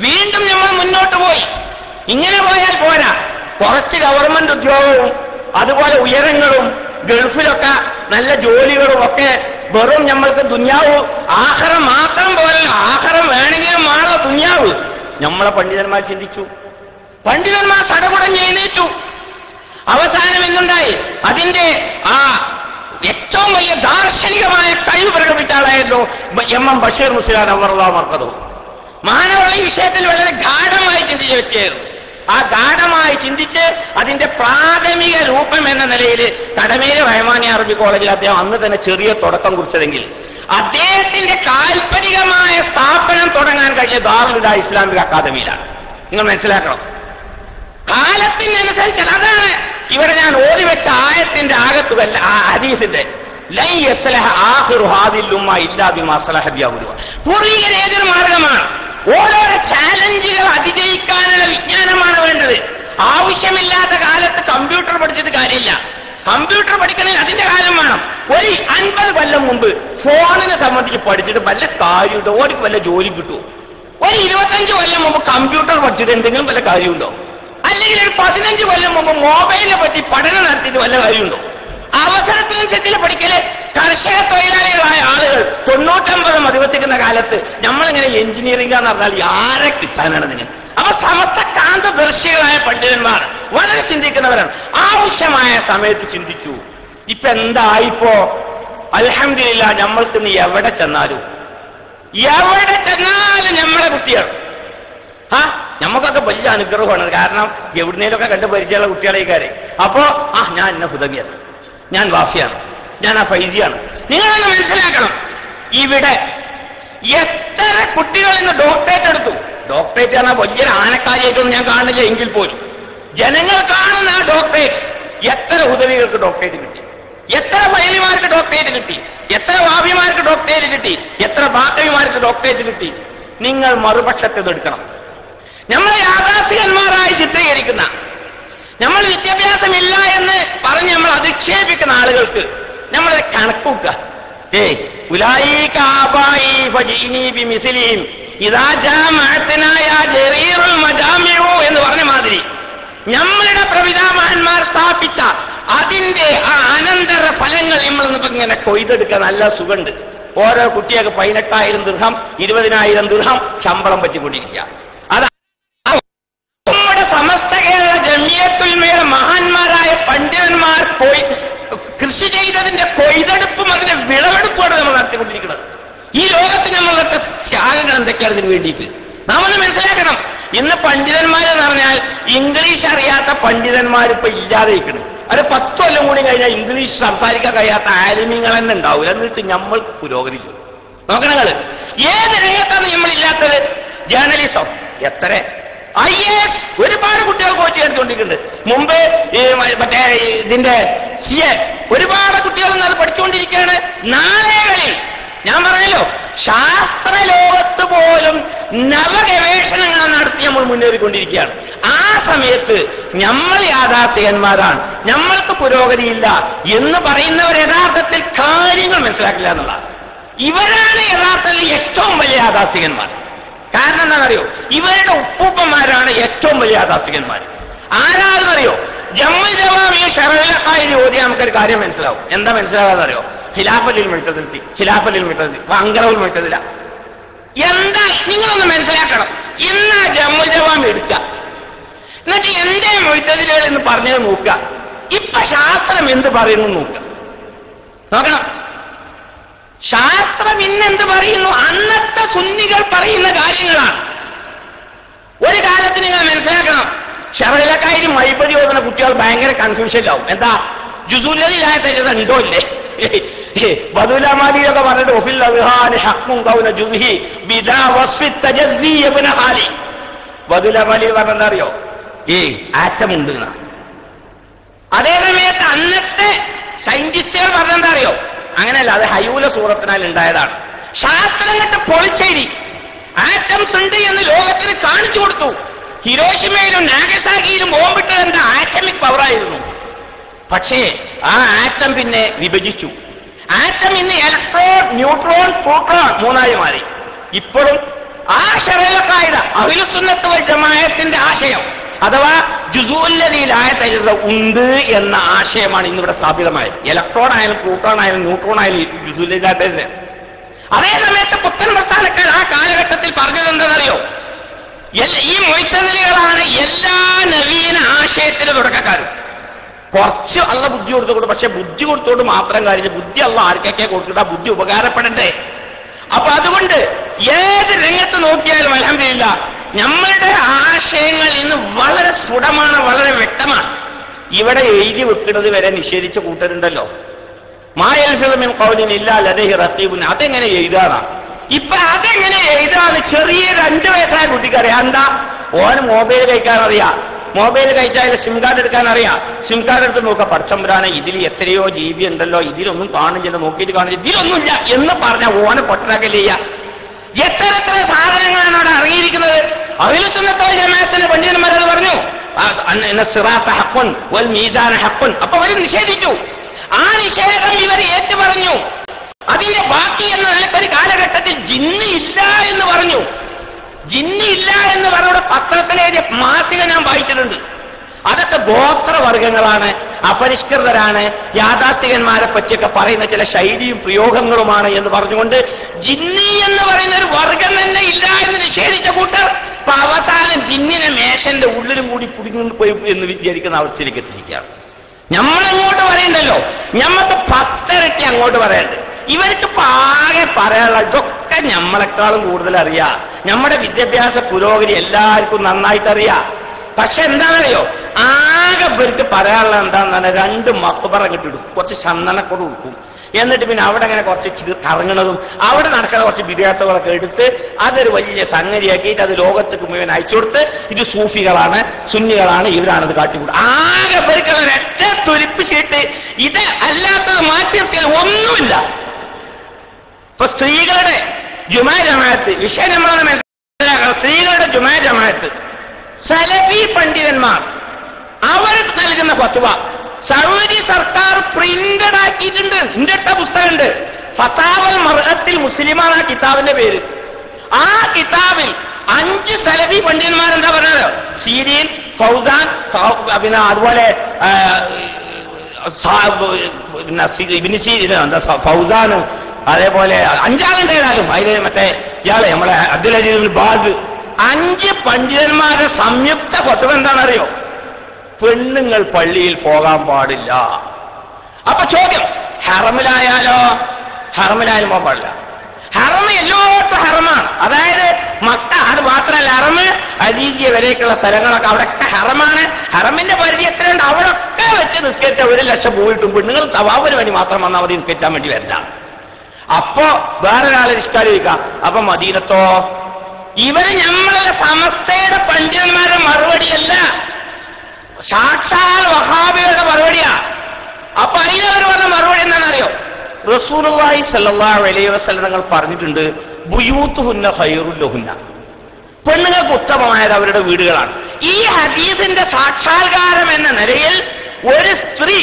വീണ്ടും നമ്മൾ മുന്നോട്ട് പോയി. ഇങ്ങനെ പോയാൽ പോരാ. കുറച്ച് ഗവൺമെന്റ് ഉദ്യോഗവും അതുപോലെ ഉയരങ്ങളും ഗൾഫിലൊക്കെ നല്ല ജോലികളും ഒക്കെ വെറും നമ്മൾക്ക് ദുന്യാവ് ആഖിറം മാത്രം പോലല്ല, ആഖിറം വേണമെങ്കിലും ആണോ ദുന്യാവ്. നമ്മളെ പണ്ഡിതന്മാർ ചിന്തിച്ചു, പണ്ഡിതന്മാർ സടകുടഞ്ഞ് എഴുന്നേറ്റു. അവസാനം എന്തുണ്ടായി? അതിന്റെ ആ ഏറ്റവും വലിയ ദാർശനികമായ കഴിവ് പ്രകടിപ്പിച്ച ആളായിരുന്നു എം ബഷീർ മുസ്ലിയാർ അള്ളാഹു മർക്കദു. മാനവ ഈ വിഷയത്തിൽ വളരെ ഗാഢമായി ചിന്തിച്ച വ്യക്തിയായിരുന്നു. ആ ഗാഢമായി ചിന്തിച്ച് അതിന്റെ പ്രാഥമിക രൂപം എന്ന നിലയിൽ കടമേര് റഹ്മാനി അറബി കോളേജിൽ അദ്ദേഹം അന്ന് തന്നെ ചെറിയ തുടക്കം കുറിച്ചതെങ്കിൽ, അദ്ദേഹത്തിന്റെ കാൽപ്പനികമായ സ്ഥാപനം തുടങ്ങാൻ കഴിഞ്ഞ ദാറുൽ ഹുദ ഇസ്ലാമിക അക്കാദമിയിലാണ്. നിങ്ങൾ മനസ്സിലാക്കണം. കാലത്തിനനുസരിച്ച് അതാണ് ഇവിടെ ഞാൻ ഓതിവെച്ച ആയത്തിന്റെ ആകത്തുകല്ല, ഹദീസിന്റെ ലൻ യസ്ലഹ ആഖിറു ഹാദിൽ ഉമ്മ ഇല്ലാ ബിമാ സലഹ ബിഹി അവ്വലുഹ. പൂർവികർ ഏതൊരു മാർഗമാണ്, ഓരോരോ ചാലഞ്ചുകൾ അതിജയിക്കാനുള്ള വിജ്ഞാനമാണ് വേണ്ടത്. ആവശ്യമില്ലാത്ത കാലത്ത് കമ്പ്യൂട്ടർ പഠിച്ചിട്ട് കാര്യമില്ല. കമ്പ്യൂട്ടർ പഠിക്കണമെങ്കിൽ അതിന്റെ കാലം വേണം. ഒരു 50 കൊല്ലം മുമ്പ് ഫോണിനെ സംബന്ധിച്ച് പഠിച്ചിട്ട് വല്ല കാര്യമുണ്ടോ? ഓടിക്ക് വല്ല ജോലി കിട്ടുമോ? ഒരു 25 കൊല്ലം മുമ്പ് കമ്പ്യൂട്ടർ പഠിച്ചിട്ട് എന്തെങ്കിലും വല്ല കാര്യമുണ്ടോ? അല്ലെങ്കിൽ ഒരു 15 കൊല്ലം മുമ്പ് മൊബൈലിനെ പറ്റി പഠനം നടത്തിയിട്ട് വല്ല കാര്യമുണ്ടോ? അവസരത്തിനനുസരിച്ച് പഠിക്കല്. കർഷക തൊഴിലാളികളായ ആളുകൾ 99 അധിവസിക്കുന്ന കാലത്ത് നമ്മളിങ്ങനെ എഞ്ചിനീയറിംഗ് എന്ന് പറഞ്ഞാൽ ആരെ കിട്ടാനാണ് നിങ്ങൾ? അപ്പൊ സമസ്ത കാന്തദർശികളായ പണ്ഡിതന്മാർ വളരെ ചിന്തിക്കുന്നവരാണ്. ആവശ്യമായ സമയത്ത് ചിന്തിച്ചു. ഇപ്പൊ എന്തായിപ്പോ? അൽഹംദുലില്ലാഹ്, നമ്മൾക്ക് നീ എവിടെ ചെന്നാലും നമ്മളെ കുട്ടികൾ നമുക്കൊക്കെ വലിയ അനുഗ്രഹമാണ്. കാരണം എവിടുന്നേലൊക്കെ കണ്ട് പരിചയമുള്ള കുട്ടികളേക്കാരെ. അപ്പോ ഞാൻ എന്നെ ഹുദവിയാണ്, ഞാൻ വാഫിയാണ്, ഞാൻ ആ ഫൈസിയാണ്. നിങ്ങളൊന്ന് മനസ്സിലാക്കണം, ഇവിടെ എത്ര കുട്ടികൾ ഇന്ന് ഡോക്ടറേറ്റ് എടുത്തു. ഡോക്ടറേറ്റ് പറഞ്ഞാൽ വലിയൊരു ആനക്കാരിയായിട്ടൊന്നും ഞാൻ കാണുന്നില്ല എങ്കിൽ പോലും ജനങ്ങൾ കാണുന്ന ആ ഡോക്ടറേറ്റ്, എത്ര ഹുദവികൾക്ക് ഡോക്ടറേറ്റ് കിട്ടി, എത്ര ഫൈലിമാർക്ക് ഡോക്ടറേറ്റ് കിട്ടി, എത്ര വാഫിമാർക്ക് ഡോക്ടറേറ്റ് കിട്ടി, എത്ര ബാക്കവിമാർക്ക് ഡോക്ടറേറ്റ് കിട്ടി. നിങ്ങൾ മറുപക്ഷത്തെ എടുക്കണം. നമ്മൾ യാഥാർത്ഥികന്മാരായി ചിത്രീകരിക്കുന്ന, നമ്മൾ വിദ്യാഭ്യാസമില്ല എന്ന് പറഞ്ഞ് നമ്മൾ അധിക്ഷേപിക്കുന്ന ആളുകൾക്ക് നമ്മൾ കണക്കൂട്ടുക. ഉലായിക ആബായി ഫജീനി ബിമിസ്ലിഹിം ഇദാ ജാമഅതനാ യാ ജരീറുൽ മജാമിഉ എന്ന് പറഞ്ഞ മാതിരി നമ്മളുടെ പ്രപിതാമഹന്മാർ സ്ഥാപിച്ച അതിന്റെ ആ അനന്തര ഫലങ്ങൾ നമ്മൾ ഇങ്ങനെ കൊയ്തെടുക്കാൻ നല്ല സുഖമുണ്ട്. ഓരോ കുട്ടികൾക്ക് 18,000 ദിർഹം 20,000 ദിർഹം ശമ്പളം പറ്റിക്കൊണ്ടിരിക്കുക. നമ്മുടെ സമസ്ത കേരള ജമിയത്തുൽമയുടെ മഹാന്മാരായ പണ്ഡിതന്മാർ കൃഷി ചെയ്തതിന്റെ കൊയ്തെടുപ്പും അതിന്റെ വിളവെടുപ്പുമാണ് നമ്മൾ നടത്തിക്കൊണ്ടിരിക്കുന്നത്. ഈ ലോകത്ത് നമ്മളുടെ ത്യാഗങ്ങൾ എന്തൊക്കെയാണ് ഇതിന് വേണ്ടിയിട്ട് നാം മനസ്സിലാക്കണം. ഇന്ന് പണ്ഡിതന്മാരെന്ന് പറഞ്ഞാൽ ഇംഗ്ലീഷ് അറിയാത്ത പണ്ഡിതന്മാരിപ്പോ ഇല്ലാതെയിരിക്കണം. അത് 10 കൊല്ലം കൂടി കഴിഞ്ഞാൽ ഇംഗ്ലീഷ് സംസാരിക്കാൻ കഴിയാത്ത ആലിമീങ്ങൾ തന്നെ ഉണ്ടാവില്ല. എന്നിട്ട് നമ്മൾ പുരോഗതിച്ചു നോക്കണങ്ങള്. ഏത് രംഗത്താണ് നമ്മളില്ലാത്തത്? ജേർണലിസം എത്ര, IAS ഒരുപാട് കുട്ടികൾ കോച്ച് ചേർത്തുകൊണ്ടിരിക്കുന്നുണ്ട്. മുമ്പ് മറ്റേ ഇതിന്റെ CA ഒരുപാട് കുട്ടികൾ അത് പഠിച്ചുകൊണ്ടിരിക്കുകയാണ്. നാളെകളിൽ ഞാൻ പറഞ്ഞല്ലോ, ശാസ്ത്രലോകത്ത് പോലും നവഗവേഷണങ്ങൾ നടത്തി നമ്മൾ മുന്നേറിക്കൊണ്ടിരിക്കുകയാണ്. ആ സമയത്ത് നമ്മൾ യാഥാർത്ഥ്യന്മാരാണ്, നമ്മൾക്ക് പുരോഗതിയില്ല എന്ന് പറയുന്നവർ യഥാർത്ഥത്തിൽ കാര്യങ്ങൾ മനസ്സിലാക്കില്ല എന്നുള്ളതാണ്. ഇവരാണ് യഥാർത്ഥത്തിൽ ഏറ്റവും വലിയ യാഥാസ്ഥികന്മാർ. കാരണം എന്താണെന്നറിയോ? ഇവരുടെ ഉപ്പൂപ്പന്മാരാണ് ഏറ്റവും വലിയ യാഥാസ്ഥികന്മാർ. ആരാണെന്നറിയോ? ജമ്മു ജവാമി ഷറഅൽ ഓതി നമുക്കൊരു കാര്യം മനസ്സിലാവും. എന്താ മനസ്സിലാകാന്നറിയോ? ഖിലാഫത്തുൽ മുഅ്തസില വങ്കറവുൽ മുഅ്തസില. എന്താ നിങ്ങളൊന്ന് മനസ്സിലാക്കണം. ഇന്ന് ജമുൽ ജവാം എടുക്കുക, എന്നിട്ട് എന്റെ മുഅ്തസിലകൾ എന്ന് പറഞ്ഞത് നോക്കുക. ഇപ്പൊ ശാസ്ത്രം എന്ത് പറയുന്നു നോക്കണം. ശാസ്ത്രം ഇന്നെന്ത് പറയുന്നു? അന്നത്തെ സുന്നികൾ പറയുന്ന കാര്യങ്ങളാണ്. ഒരു കാലത്ത് നിങ്ങൾ മനസ്സിലാക്കണം, ഷറയിലക്കാരി മൈപ്പതി ഓതുന്ന കുട്ടികൾ ഭയങ്കര കൺഫ്യൂഷനിലാവും. എന്താ ജുസൂലിലായ ഉണ്ടോ ഇല്ലേ? ബദുലമാലിയൊക്കെ പറഞ്ഞിട്ട് ഒഫിൽ ഹക്കും കൗന ജുസ്ഹി ബിദാ വസ്ഫി തജസ്സി ഇബ്നു ഹാലി. ബദുലമാലി പറഞ്ഞെന്താ അറിയോ? ആറ്റം ഉണ്ട്. അതേ സമയത്ത് അന്നത്തെ സയന്റിസ്റ്റുകൾ പറഞ്ഞെന്താ അറിയോ? അങ്ങനെയല്ല, അത് ഹയൂല സൂറത്തിനാൽ ഉണ്ടായതാണ്. ശാസ്ത്രത്തെ പൊളിച്ചെഴുതി ആറ്റംസ് ഉണ്ട് എന്ന് ലോകത്തിന് കാണിച്ചു കൊടുത്തു. ഹിരോഷിമയിലും നാഗസാക്കിയിലും ബോംബിട്ടത് എന്താ? ആറ്റമിക് പവറായിരുന്നു. പക്ഷേ ആ ആറ്റം പിന്നെ വിഭജിച്ചു. ആറ്റം ഇന്ന് ഇലക്ട്രോൺ, ന്യൂട്രോൺ, പ്രോട്ടോൺ മൂന്നായി മാറി. ഇപ്പോഴും ആ ശറീഅത്തായ അഹ്ലുസുന്നത്ത് വൽ ജമാഅത്തിന്റെ ആശയം അഥവാ ജുസൂല്ലതിയിലായ ഉണ്ട് എന്ന ആശയമാണ് ഇന്നിവിടെ സ്ഥാപിതമായത്. ഇലക്ട്രോൺ ആയാലും പ്രോട്ടോൺ ആയാലും ന്യൂട്രോൺ ആയാലും ജുസൂല്ലതിയിലായ. അതേ സമയത്ത് പുത്തൻ പ്രസ്ഥാനക്കാർ ആ കാലഘട്ടത്തിൽ പറഞ്ഞത് എന്താണെന്നറിയോ? ഈ മുഅ്തസിലികളാണ് എല്ലാ നവീന ആശയത്തിലും തുടക്കക്കാരും. കുറച്ച് അള്ള ബുദ്ധി കൊടുത്തുകൊണ്ട്, പക്ഷെ ബുദ്ധി കൊടുത്തോണ്ട് മാത്രം കാര്യം. ബുദ്ധി അള്ള ആർക്കൊക്കെ കൊടുത്തിട്ട് ആ ബുദ്ധി ഉപകാരപ്പെടണ്ടേ? അപ്പൊ അതുകൊണ്ട് ഏത് രംഗത്ത് നോക്കിയാലും അൽഹംദുലില്ലാഹ് നമ്മളുടെ ആശയങ്ങൾ ഇന്ന് വളരെ സ്ഫുടമാണ്, വളരെ വ്യക്തമാണ്. ഇവിടെ എഴുതി വെക്കുന്നത് വരെ നിഷേധിച്ച കൂട്ടരുണ്ടല്ലോ. മാ യൽഫിദു മിൻ ഖൗലിൻ ഇല്ലാ ലദൈഹി റഖീബുൻ. അതെങ്ങനെ എഴുതാനാ? ഇപ്പൊ അതെങ്ങനെ എഴുതാന്ന് ചെറിയ 2 വയസ്സായ കുട്ടിക്കറിയാം. എന്താ? ഓന് മൊബൈൽ കഴിക്കാൻ അറിയാം. മൊബൈൽ കഴിച്ചാൽ സിം കാർഡ് എടുക്കാൻ അറിയാം. സിം കാർഡ് എടുത്ത് നോക്കുക, പടച്ചമ്പുരാനെ ഇതിൽ എത്രയോ GB ഉണ്ടല്ലോ, ഇതിലൊന്നും കാണില്ല, നോക്കിയിട്ട് കാണില്ല, ഇതിലൊന്നുമില്ല എന്ന് പറഞ്ഞാൽ ഓനെ പൊട്ടനാക്കല്ലേ ചെയ്യുക. എത്ര സാധനങ്ങളാണ് അവിടെ ഇറങ്ങിയിരിക്കുന്നത്. അഹ്ലുസുന്നത്ത് വൽ ജമാഅത്തിന്റെ പണ്ഡിതന്മാരത് പറഞ്ഞു, സിറാത്ത ഹഖ്ഖുൻ വൽ മീസാന ഹഖ്ഖുൻ. അപ്പൊ അവർ നിഷേധിച്ചു. ആ നിഷേധം ഇവർ ഏറ്റു പറഞ്ഞു. അതിന്റെ ബാക്കി എന്ന നിലക്കൊരു കാലഘട്ടത്തിൽ ജിന്ന് ഇല്ല എന്ന് പറഞ്ഞു. ജിന്ന് ഇല്ല എന്ന് പറഞ്ഞ പത്രത്തിലെ മാസിക ഞാൻ വായിച്ചിട്ടുണ്ട്. അതൊക്കെ ഗോത്രവർഗങ്ങളാണ്, അപരിഷ്കൃതരാണ്, യാഥാസ്ഥികന്മാരെ പറ്റിയൊക്കെ പറയുന്ന ചില ശൈലിയും പ്രയോഗങ്ങളുമാണ് എന്ന് പറഞ്ഞുകൊണ്ട് ജിന്നി എന്ന് പറയുന്ന ഒരു വർഗം തന്നെ ഇല്ല എന്ന് നിഷേധിച്ച കൂട്ടർ ഇപ്പൊ അവസാനം ജിന്നിനെ മേശന്റെ ഉള്ളിലും കൂടി കുടുങ്ങി പോയി എന്ന് വിചാരിക്കുന്ന അവസ്ഥയിലേക്ക് എത്തിയിരിക്കുകയാണ്. നമ്മളങ്ങോട്ട് പറയണ്ടല്ലോ, ഞമ്മക്ക് 10 ഇരട്ടി അങ്ങോട്ട് പറയണ്ട്. ഇവർക്ക് ആകെ പറയാനുള്ള ഇതൊക്കെ നമ്മളെക്കാളും കൂടുതൽ അറിയാം. നമ്മുടെ വിദ്യാഭ്യാസ പുരോഗതി എല്ലാവർക്കും നന്നായിട്ടറിയാം. പക്ഷെ എന്താണെന്നറിയോ, ആകെ ഇവർക്ക് പറയാനുള്ള എന്താണെന്ന് 2 മക്ബറ കിട്ടിടും, കുറച്ച് ചന്ദനക്കൊട് കൊടുക്കും. എന്നിട്ട് പിന്നെ അവിടെ അങ്ങനെ കുറച്ച് കറങ്ങണതും അവിടെ നടക്കുന്ന കുറച്ച് വിദ്യാർത്ഥികളൊക്കെ എടുത്ത് അതൊരു വലിയ സംഗതിയാക്കിയിട്ട് അത് ലോകത്തേക്ക് മുഴുവൻ അയച്ചു കൊടുത്ത് ഇത് സൂഫികളാണ്, സുന്നികളാണ്, ഇവരാണത് കാട്ടിക്കൂടും. ആകെ ഇവർക്ക് ഒരൊറ്റ തൊലിപ്പിച്ചിട്ട് ഇത് അല്ലാത്തത് മാറ്റി നിർത്തിയാൽ ഒന്നുമില്ല. ഇപ്പൊ സ്ത്രീകളുടെ ജുമാ ജമാഅത്ത് വിഷയം നമ്മളെ മനസ്സിലാക്കണം. സ്ത്രീകളുടെ ജുമാ ജമാഅത്ത് സലഫി പണ്ഡിതന്മാർ അവർ നൽകുന്ന ഫത്വ സൗദി സർക്കാർ പ്രിന്റഡ് ആക്കിയിട്ടുണ്ട്. എന്റെ പുസ്തകമുണ്ട്, ഫതാവൽ മർഅത്തിൽ മുസ്ലിമാണ് ആ കിതാബിന്റെ പേര്. ആ കിതാബിൽ 5 സലഫി പണ്ഡിതന്മാരെന്താ പറഞ്ഞത്? സീരീൻ, ഫൗസാൻ, പിന്നെ അതുപോലെ ഇബ്നു സീരീൻ, ഫൗസാനും അതേപോലെ 5 ആളുണ്ട്. ഏതായാലും അതിന് മറ്റേ ഇയാളെ നമ്മളെ അബ്ദുൽ അസീസ് ബാസ് 5 പണ്ഡിതന്മാരുടെ സംയുക്ത ഫത്വ എന്താണെന്നറിയോ? പെണ്ണുങ്ങൾ പള്ളിയിൽ പോകാൻ പാടില്ല. അപ്പൊ ചോദ്യം, ഹറമിലായാലോ? ഹറമിലായാലും പോകാൻ പാടില്ല. ഹറമ് എല്ലാവർക്കും ഹറമാണ്. അതായത് മക്ക, അത് മാത്രമല്ല ഹറമ് അജീസിയ വരേക്കുള്ള സ്ഥലങ്ങളൊക്കെ അവിടെയൊക്കെ ഹറമാണ്. ഹറമിന്റെ പരിധി എത്രയുണ്ട്? അവിടെയൊക്കെ വെച്ച് നിസ്കരിച്ച 1 ലക്ഷം പോയിട്ടും പെണ്ണുങ്ങൾ തവാഫിന് വേണ്ടി മാത്രം വന്നാൽ മതി, നിസ്കരിച്ചാൻ വേണ്ടി വരില്ല. അപ്പോ വേറൊരാളെ നിഷ്കാരിക്കാം. അപ്പൊ മദീനത്തോ? ഇവര് നമ്മളുടെ സമസ്തയുടെ പണ്ഡിതന്മാരുടെ മറുപടിയല്ല, സാക്ഷാൽ വഹാബികളുടെ മറുപടിയാ. അപ്പൊ അതിനവർ പറഞ്ഞ മറുപടി എന്താണെന്നറിയോ? റസൂലുള്ളാഹി സ്വല്ലല്ലാഹു അലൈഹി വസല്ലം തങ്ങൾ പറഞ്ഞിട്ടുണ്ട്, ബുയൂത്തുഹുന്ന ഖൈറുൽ ലഹുന്ന, പെണ്ണുങ്ങൾക്ക് ഉത്തമമായത് അവരുടെ വീടുകളാണ്. ഈ ഹദീസിന്റെ സാക്ഷാത്കാരം എന്ന നിലയിൽ ഒരു സ്ത്രീ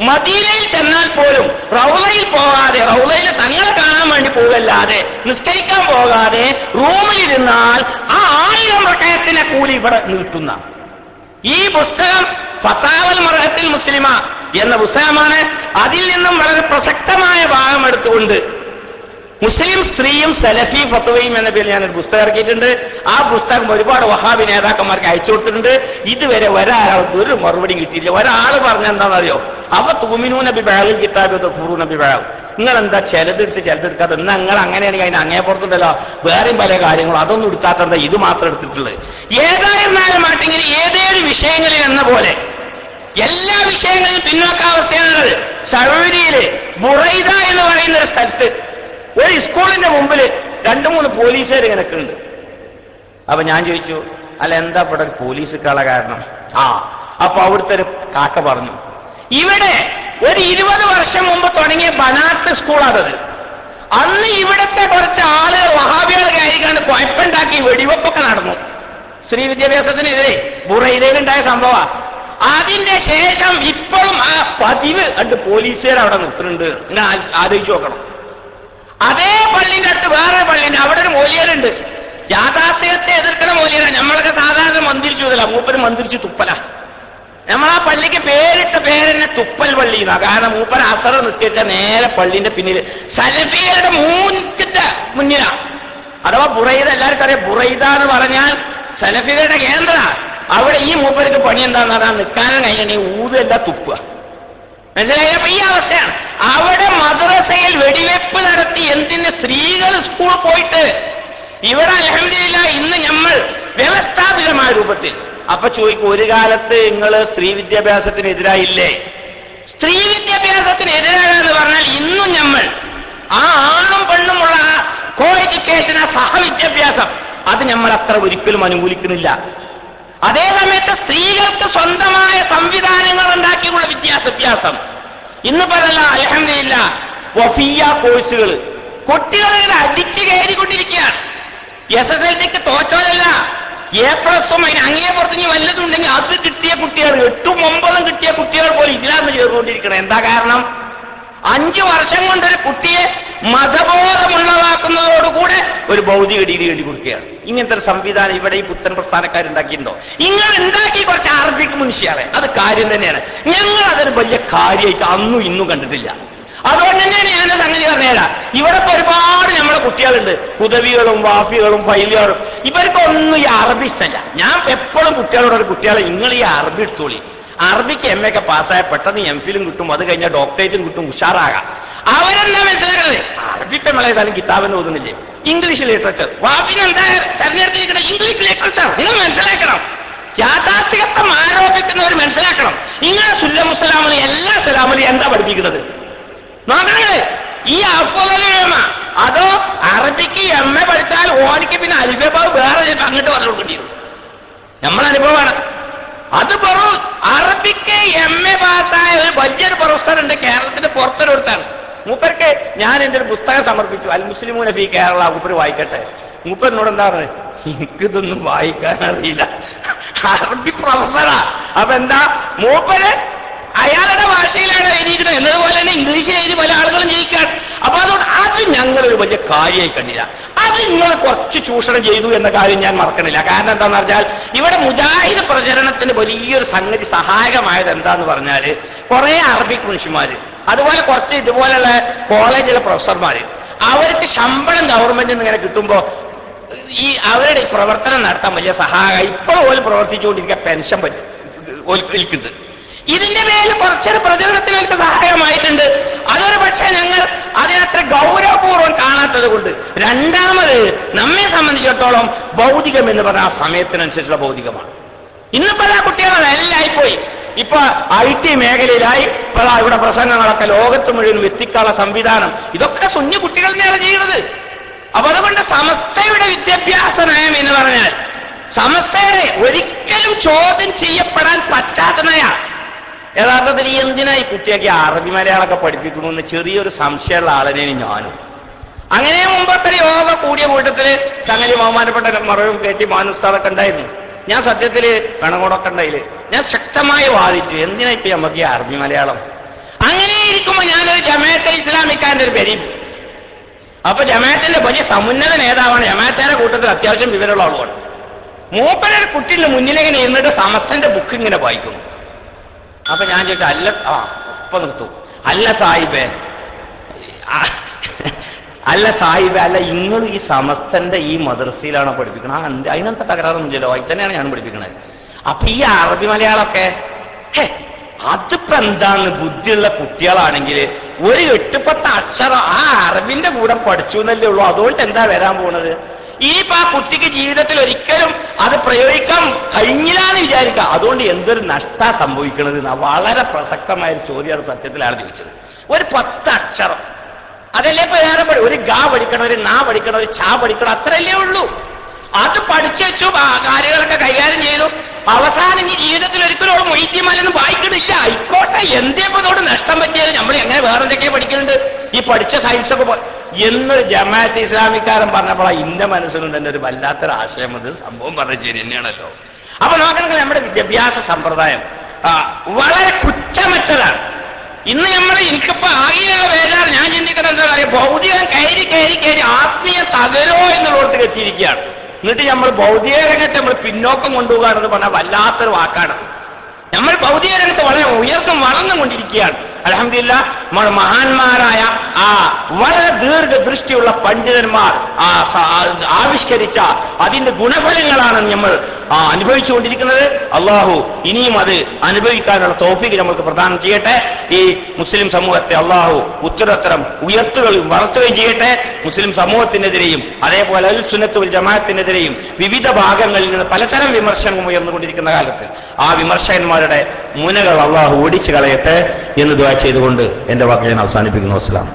മദീനയിൽ ചെന്നാൽ പോലും റൗളയിൽ പോകാതെ, റൗളയിൽ തങ്ങളെ കാണാൻ വേണ്ടി പോകല്ലാതെ, നിസ്കരിക്കാൻ പോകാതെ റൂമിലിരുന്നാൽ ആ 1000 റകഅത്തിന്റെ കൂലി ഇവിടെ നീട്ടുന്ന ഈ പുസ്തകം ഫതാവൽ മർഅത്തിൽ മുസ്ലിമ എന്ന പുസ്തകമാണ്. അതിൽ നിന്നും വളരെ പ്രസക്തമായ ഭാഗം എടുത്തുകൊണ്ട് മുസ്ലിം സ്ത്രീയും സലഫി ഫത്വയും എന്ന പേരിൽ ഞാനൊരു പുസ്തകം ഇറക്കിയിട്ടുണ്ട്. ആ പുസ്തകം ഒരുപാട് വഹാബി നേതാക്കന്മാർക്ക് അയച്ചു കൊടുത്തിട്ടുണ്ട്. ഇതുവരെ ഒരാൾക്ക് ഒരു മറുപടി കിട്ടിയില്ല. ഒരാൾ പറഞ്ഞെന്താണെന്നറിയോ, അവ തൂമിനൂന ബിബഅദിൽ കിതാബി വതഖുറൂന ബിബഅദ്. നിങ്ങൾ എന്താ ചിലതെടുത്ത് ചിലതെടുക്കാത്ത? എന്നാ നിങ്ങൾ അങ്ങനെയാണെങ്കിൽ അതിന് അങ്ങേപ്പുറത്തുണ്ടല്ലോ വേറെയും പല കാര്യങ്ങളും, അതൊന്നും എടുക്കാത്തത് ഇത് മാത്രം എടുത്തിട്ടുള്ളത്. ഏതായിരുന്നാലും മാറ്റെങ്കിൽ ഏതേത് വിഷയങ്ങളിൽ എന്ന പോലെ എല്ലാ വിഷയങ്ങളിലും പിന്നോക്കാവസ്ഥയാണുള്ളത്. സൗദിയില് ബുറൈദ എന്ന് പറയുന്ന ഒരു സ്ഥലത്ത് ഒരു സ്കൂളിന്റെ മുമ്പിൽ 2-3 പോലീസുകാർ ഇങ്ങനെയൊക്കെയുണ്ട്. അപ്പൊ ഞാൻ ചോദിച്ചു, അല്ല എന്താ ഇവിടെ പോലീസുകാള കാരണം? അപ്പൊ അവിടുത്തെ ഒരു കാക്ക പറഞ്ഞു, ഇവിടെ ഒരു 20 വർഷം മുമ്പ് തുടങ്ങിയ ബനാത്ത് സ്കൂളാണത്. അന്ന് ഇവിടുത്തെ കുറച്ച് ആളുകൾ വഹാബികൾ കയറിക്കാണ്ട് കുഴപ്പമുണ്ടാക്കി വെടിവെപ്പൊക്കെ നടന്നു. സ്ത്രീ വിദ്യാഭ്യാസത്തിനെതിരെ ബുറൈദയിലുണ്ടായ സംഭവം. അതിന്റെ ശേഷം ഇപ്പോഴും ആ പതിവ് കണ്ട് പോലീസുകാർ അവിടെ നിർത്തുന്നുണ്ട്. ഇങ്ങനെ ആലോചിച്ച് നോക്കണം. അതേ പള്ളിന്റെ അടുത്ത് വേറെ പള്ളിയുണ്ട്. അവിടെ ഒരു മൂല്യരുണ്ട്. യാഥാർത്ഥ്യത്തെ എതിർക്കണ മൂല്യരാണ്. നമ്മളൊക്കെ സാധാരണ മന്ത്രിച്ചു മുതല, മൂപ്പര് മന്ത്രിച്ച് തുപ്പല. നമ്മളാ പള്ളിക്ക് പേരിട്ട പേരെന്നെ തുപ്പൽ പള്ളി എന്നാ. കാരണം മൂപ്പര് അസർ നിസ്കരിച്ച നേരെ പള്ളിന്റെ പിന്നിൽ സലഫികളുടെ മുന്നിലാ. അഥവാ ബുറൈദ, എല്ലാവർക്കും അറിയാം ബുറൈദ എന്ന് പറഞ്ഞാൽ സലഫികളുടെ കേന്ദ്ര. അവിടെ ഈ മൂപ്പർക്ക് പണി എന്താന്ന് പറഞ്ഞാൽ നിൽക്കാനും കഴിഞ്ഞിട്ടുണ്ടെങ്കിൽ ഊതല്ല തുപ്പുക. മനസ്സിലായപ്പോ ഈ അവസ്ഥയാണ്. അവിടെ മദ്രസയിൽ വെടിവെപ്പ് നടത്തി. എന്തിന്? സ്ത്രീകൾ സ്കൂൾ പോയിട്ട്. ഇവിടെ അൽഹംദുലില്ലാഹ് ഇന്ന് നമ്മൾ വ്യവസ്ഥാപിതമായ രൂപത്തിൽ. അപ്പൊ ചോദിക്കും, ഒരു കാലത്ത് നിങ്ങൾ സ്ത്രീ വിദ്യാഭ്യാസത്തിനെതിരായില്ലേ? സ്ത്രീ വിദ്യാഭ്യാസത്തിനെതിരാണെന്ന് പറഞ്ഞാൽ ഇന്നും നമ്മൾ ആ ആണും പെണ്ണുമുള്ള കോ എഡ്യൂക്കേഷൻ, സഹവിദ്യാഭ്യാസം, അത് നമ്മൾ അത്ര ഒരിക്കലും അനുകൂലിക്കുന്നില്ല. അതേസമയത്ത് സ്ത്രീകൾക്ക് സ്വന്തമായ സംവിധാനങ്ങൾ ഉണ്ടാക്കിയുള്ള വിദ്യാഭ്യാസം ഇന്നിപ്പോ അതല്ല. അൽഹംദുലില്ലാഹ് വഫിയ കോഴ്സുകൾ കുട്ടികളെ അടിച്ചു കയറിക്കൊണ്ടിരിക്കുകയാണ്. SSLCക്ക് തോറ്റോലല്ല, A+ഉം അതിന് അങ്ങേ പുറത്തുനിന്ന് വല്ലതുണ്ടെങ്കിൽ അത് കിട്ടിയ കുട്ടികൾ, 8ഉം 9ഉം കിട്ടിയ കുട്ടികൾ പോലും ഇതിലാന്ന് ചേർന്നുകൊണ്ടിരിക്കണം. എന്താ കാരണം? 5 വർഷം കൊണ്ടൊരു കുട്ടിയെ മതബോധമുള്ളതാക്കുന്നതോടുകൂടെ ഒരു ഭൗതിക ഡിഗ്രി വേണ്ടി കൊടുക്കുകയാണ്. ഇങ്ങനത്തെ ഒരു സംവിധാനം ഇവിടെ ഈ പുത്തൻ പ്രസ്ഥാനക്കാരുണ്ടാക്കിയിട്ടുണ്ടോ? ഇങ്ങനെ ഉണ്ടാക്കി കുറച്ച് അറബിക് മനുഷ്യരെ, അത് കാര്യം തന്നെയാണ്. ഞങ്ങൾ അതൊരു വലിയ കാര്യമായിട്ട് അന്നും ഇന്നും കണ്ടിട്ടില്ല. അതുകൊണ്ട് തന്നെയാണ് ഞാൻ സംഗതി പറഞ്ഞുതരാം. ഇവിടെ ഇപ്പൊ ഒരുപാട് നമ്മുടെ കുട്ടികളുണ്ട്, ഉദവികളും വാഫികളും ഫൈലുകളും. ഇവർക്കൊന്നും ഈ അറബി ഇഷ്ടമല്ല. ഞാൻ എപ്പോഴും കുട്ടികളോട്, കുട്ടികളെ നിങ്ങൾ ഈ അറബി എടുത്തോളി. അറബിക്ക് MA ഒക്കെ പാസ്സായ പെട്ടെന്ന് MPhilഉം കിട്ടും, അത് കഴിഞ്ഞാൽ ഡോക്ടറേറ്റും കിട്ടും, ഉഷാറാകാം. അവരെന്താ മനസ്സിലാക്കുന്നത്? അറബിക്ക് നമ്മളേതായാലും കിതാബെന്ന് ഓതുന്നില്ലേ? English literature. വാപ്പിനെന്താ തെരഞ്ഞെടുത്തിരിക്കണം? English literature. നിങ്ങൾ മനസ്സിലാക്കണം. യാഥാർത്ഥ്യത്വം ആരോപിക്കുന്നവർ മനസ്സിലാക്കണം. ഇങ്ങനെ സുല്ലമുസ്സലാമിന് എല്ലാ സലാമിനും എന്താ പഠിപ്പിക്കുന്നത് നോക്കണേ? ഈ അഫ്വലുലമ അതോ അറബിക്ക് MA പഠിച്ചാൽ ഓനിക്ക് പിന്നെ അൽഫബാവ് വേറെ അങ്ങോട്ട് പറഞ്ഞു കൊടുക്കേണ്ടി വരും. നമ്മളനുഭവമാണ്. അത് വെറും അറബിക്ക് MA പാസ്സായ ഒരു വലിയൊരു പ്രൊഫസറുണ്ട് കേരളത്തിന്റെ പുറത്തൊരിടത്താണ്. മൂപ്പർക്ക് ഞാൻ എന്റെ ഒരു പുസ്തകം സമർപ്പിച്ചു, അൽ മുസ്ലിമൂന ഫീ കേരള. മൂപ്പര് വായിക്കട്ടെ. മൂപ്പരിനോട് എന്താ പറയുന്നത്? എനിക്കിതൊന്നും വായിക്കാൻ അറിയില്ല. അറബി പ്രൊഫസറാ. അപ്പൊ എന്താ മൂപ്പര് അയാളുടെ ഭാഷയിലാണ് എഴുതിയിരിക്കുന്നത്. എന്നതുപോലെ തന്നെ ഇംഗ്ലീഷിൽ എഴുതി പല ആളുകളും ജയിക്കുകയാണ്. അപ്പൊ അതുകൊണ്ട് അത് ഞങ്ങളൊരു വലിയ കാര്യമായി കണ്ടില്ല. അത് നിങ്ങൾ കുറച്ച് ചൂഷണം ചെയ്തു എന്ന കാര്യം ഞാൻ മറക്കണില്ല. കാരണം എന്താണെന്ന് പറഞ്ഞാൽ ഇവിടെ മുജാഹിദ് പ്രചരണത്തിന് വലിയൊരു സംഗതി സഹായകമായത് എന്താന്ന് പറഞ്ഞാൽ കുറെ അറബിക് മനുഷ്യന്മാര്, അതുപോലെ കുറച്ച് ഇതുപോലെയുള്ള കോളേജിലെ പ്രൊഫസർമാര്, അവർക്ക് ശമ്പളം ഗവൺമെന്റിൽ നിന്ന് ഇങ്ങനെ കിട്ടുമ്പോ ഈ അവരുടെ ഈ പ്രവർത്തനം നടത്താൻ വലിയ സഹായം. ഇപ്പോൾ പോലും പ്രവർത്തിച്ചുകൊണ്ടിരിക്കുക പെൻഷൻ ഒലിക്കുന്നുണ്ട്. ഇതിന്റെ പേരിൽ കുറച്ചൊരു പ്രചരണത്തിലേക്ക് സഹായമായിട്ടുണ്ട്. അതൊരു പക്ഷേ ഞങ്ങൾ അതിനത്ര ഗൗരവപൂർവ്വം കാണാത്തത് കൊണ്ട്. രണ്ടാമത് നമ്മെ സംബന്ധിച്ചിടത്തോളം ഭൗതികം എന്ന് പറഞ്ഞാൽ ആ സമയത്തിനനുസരിച്ചുള്ള ഭൗതികമാണ്. ഇന്നിപ്പോ ആ കുട്ടികളെ എല്ലായിപ്പോയി. ഇപ്പൊ IT മേഖലയിലായി. ഇപ്പൊ ഇവിടെ പ്രസംഗങ്ങളൊക്കെ ലോകത്ത് മുഴുവൻ എത്തിക്കാനുള്ള സംവിധാനം ഇതൊക്കെ സുന്നി കുട്ടികൾ തന്നെയാണ് ചെയ്യുന്നത്. അപ്പൊ അതുകൊണ്ട് സമസ്തയുടെ വിദ്യാഭ്യാസ നയം എന്ന് പറഞ്ഞാൽ സമസ്തയുടെ ഒരിക്കലും ചോദ്യം ചെയ്യപ്പെടാൻ പറ്റാത്ത നയാണ്. യഥാർത്ഥത്തിൽ ഈ എന്തിനാ ഈ കുട്ടിയൊക്കെ അറബി മലയാളമൊക്കെ പഠിപ്പിക്കണമെന്ന് ചെറിയൊരു സംശയമുള്ള ആളിനെയാണ് ഞാനും. അങ്ങനെ മുമ്പത്തെ യോഗ കൂടിയ കൂട്ടത്തില് സംഗതി ബഹുമാനപ്പെട്ട മറവും KT മാനുസ്താദൊക്കെ ഉണ്ടായിരുന്നു. ഞാൻ സത്യത്തില് കണകോടൊക്കെ ഉണ്ടായില്ലേ, ഞാൻ ശക്തമായി വാദിച്ചു എന്തിനാ ഇപ്പൊ നമുക്ക് ഈ അറബി മലയാളം. അങ്ങനെ ഇരിക്കുമ്പോ ഞാനൊരു ജമാഅത്തെ ഇസ്ലാമിക്കാന്റെ ഒരു പേര്. അപ്പൊ ജമാഅത്തിന്റെ വലിയ സമുന്നത നേതാവാണ്. ജമാഅത്തിന്റെ കൂട്ടത്തിൽ അത്യാവശ്യം വിവരമുള്ള ആളുമാണ്. മൂപ്പരുടെ കുട്ടിയുടെ മുന്നിലിങ്ങനെ ഇരുന്നിട്ട് സമസ്തന്റെ ബുക്ക് ഇങ്ങനെ വായിക്കുന്നു. അപ്പൊ ഞാൻ ചോദിച്ചു, അല്ല ഇപ്പൊ നിർത്തൂ. അല്ല സാഹിബേ, അല്ല നിങ്ങൾ ഈ സമസ്തന്റെ ഈ മദ്രസയിലാണോ പഠിപ്പിക്കണത്? അതിനകത്ത് തകരാറൊന്നുമില്ലല്ലോ, അതിൽ തന്നെയാണ് ഞാൻ പഠിപ്പിക്കണത്. അപ്പൊ ഈ അറബി മലയാളമൊക്കെ അതിപ്പോ എന്താണ്? ബുദ്ധിയുള്ള കുട്ടികളാണെങ്കിൽ ഒരു 8-10 അക്ഷരം ആ അറബിന്റെ കൂടെ പഠിച്ചു എന്നല്ലേ ഉള്ളൂ. അതുകൊണ്ട് എന്താ വരാൻ പോണത്? ആ കുട്ടിക്ക് ജീവിതത്തിൽ ഒരിക്കലും അത് പ്രയോഗിക്കാൻ കഴിഞ്ഞില്ലാന്ന് വിചാരിക്കുക. അതുകൊണ്ട് എന്തൊരു നഷ്ട സംഭവിക്കണത്? വളരെ പ്രസക്തമായ ഒരു ചോദ്യമാണ് സത്യത്തിലാണ് ചോദിച്ചത്. ഒരു 10 അക്ഷരം അതല്ലേ ഇപ്പൊ വേറെ ഒരു ഗ പഠിക്കണം, ഒരു നാ പഠിക്കണം, ഒരു ചാ പഠിക്കണം, അത്രയല്ലേ ഉള്ളൂ. അത് പഠിച്ചു വെച്ചു, കാര്യങ്ങളൊക്കെ കൈകാര്യം ചെയ്തു. അവസാനം ഈ ജീവിതത്തിൽ ഒരിക്കലും മൊയ്തീമല്ലെന്ന് വായിക്കണില്ല. ആയിക്കോട്ടെ, എന്തേപ്പോഴോട് നഷ്ടം പറ്റിയാലും നമ്മൾ എങ്ങനെ വേറെ എന്തൊക്കെയാ പഠിക്കുന്നുണ്ട്? ഈ പഠിച്ച സയൻസൊക്കെ എന്നൊരു ജമാഅത്ത് ഇസ്ലാമിക്കാരൻ പറഞ്ഞപ്പോഴാണ് ഇന്റെ മനസ്സിലും തന്നെ ഒരു വല്ലാത്തൊരു ആശയം. അത് സംഭവം പറഞ്ഞ ശരി തന്നെയാണല്ലോ. അപ്പൊ നോക്കണമെങ്കിൽ നമ്മുടെ വിദ്യാഭ്യാസ സമ്പ്രദായം വളരെ കുറ്റമറ്റതാണ്. ഇന്ന് എനിക്കിപ്പോ ആകെയുള്ള വേദന ഞാൻ ചിന്തിക്കുന്നത് എന്താ പറയുക, ഭൗതികം കയറി ആത്മീയ തകരോ എന്നുള്ളടത്ത് എത്തിയിരിക്കുകയാണ്. എന്നിട്ട് നമ്മൾ ഭൗതിക രംഗത്ത് നമ്മൾ പിന്നോക്കം കൊണ്ടുപോകുകയാണെന്ന് പറഞ്ഞാൽ വല്ലാത്തൊരു വാക്കാണ്. നമ്മൾ ഭൗതിക രംഗത്ത് വളരെ വളർന്നുകൊണ്ടിരിക്കുകയാണ്. അൽഹംദുലില്ലാഹ് നമ്മൾ മഹാന്മാരായ വളരെ ദീർഘദൃഷ്ടിയുള്ള പണ്ഡിതന്മാർ ആവിഷ്കരിച്ച അതിന്റെ ഗുണഫലങ്ങളാണ് നമ്മൾ അനുഭവിച്ചുകൊണ്ടിരിക്കുന്നത്. അള്ളാഹു ഇനിയും അത് അനുഭവിക്കാനുള്ള തൗഫീഖ് നമ്മൾക്ക് പ്രദാനം ചെയ്യട്ടെ. ഈ മുസ്ലിം സമൂഹത്തെ അള്ളാഹു ഉത്തരോത്തരം ഉയർത്തുകയും വളർത്തുകയും ചെയ്യട്ടെ. മുസ്ലിം സമൂഹത്തിനെതിരെയും അതേപോലെ അഹ്ലുസ് സുന്നത്ത് വൽ ജമാഅത്തിനെതിരെയും വിവിധ ഭാഗങ്ങളിൽ നിന്ന് പലതരം വിമർശനവും ഉയർന്നുകൊണ്ടിരിക്കുന്ന കാലത്ത് ആ വിമർശകന്മാരുടെ മുനകൾ അള്ളാഹു ഓടിച്ചു കളയട്ടെ എന്ന് ദുആ ചെയ്തുകൊണ്ട് എന്റെ വാക്ക് ഞാൻ അവസാനിപ്പിക്കുന്നു. അസ്സലാം.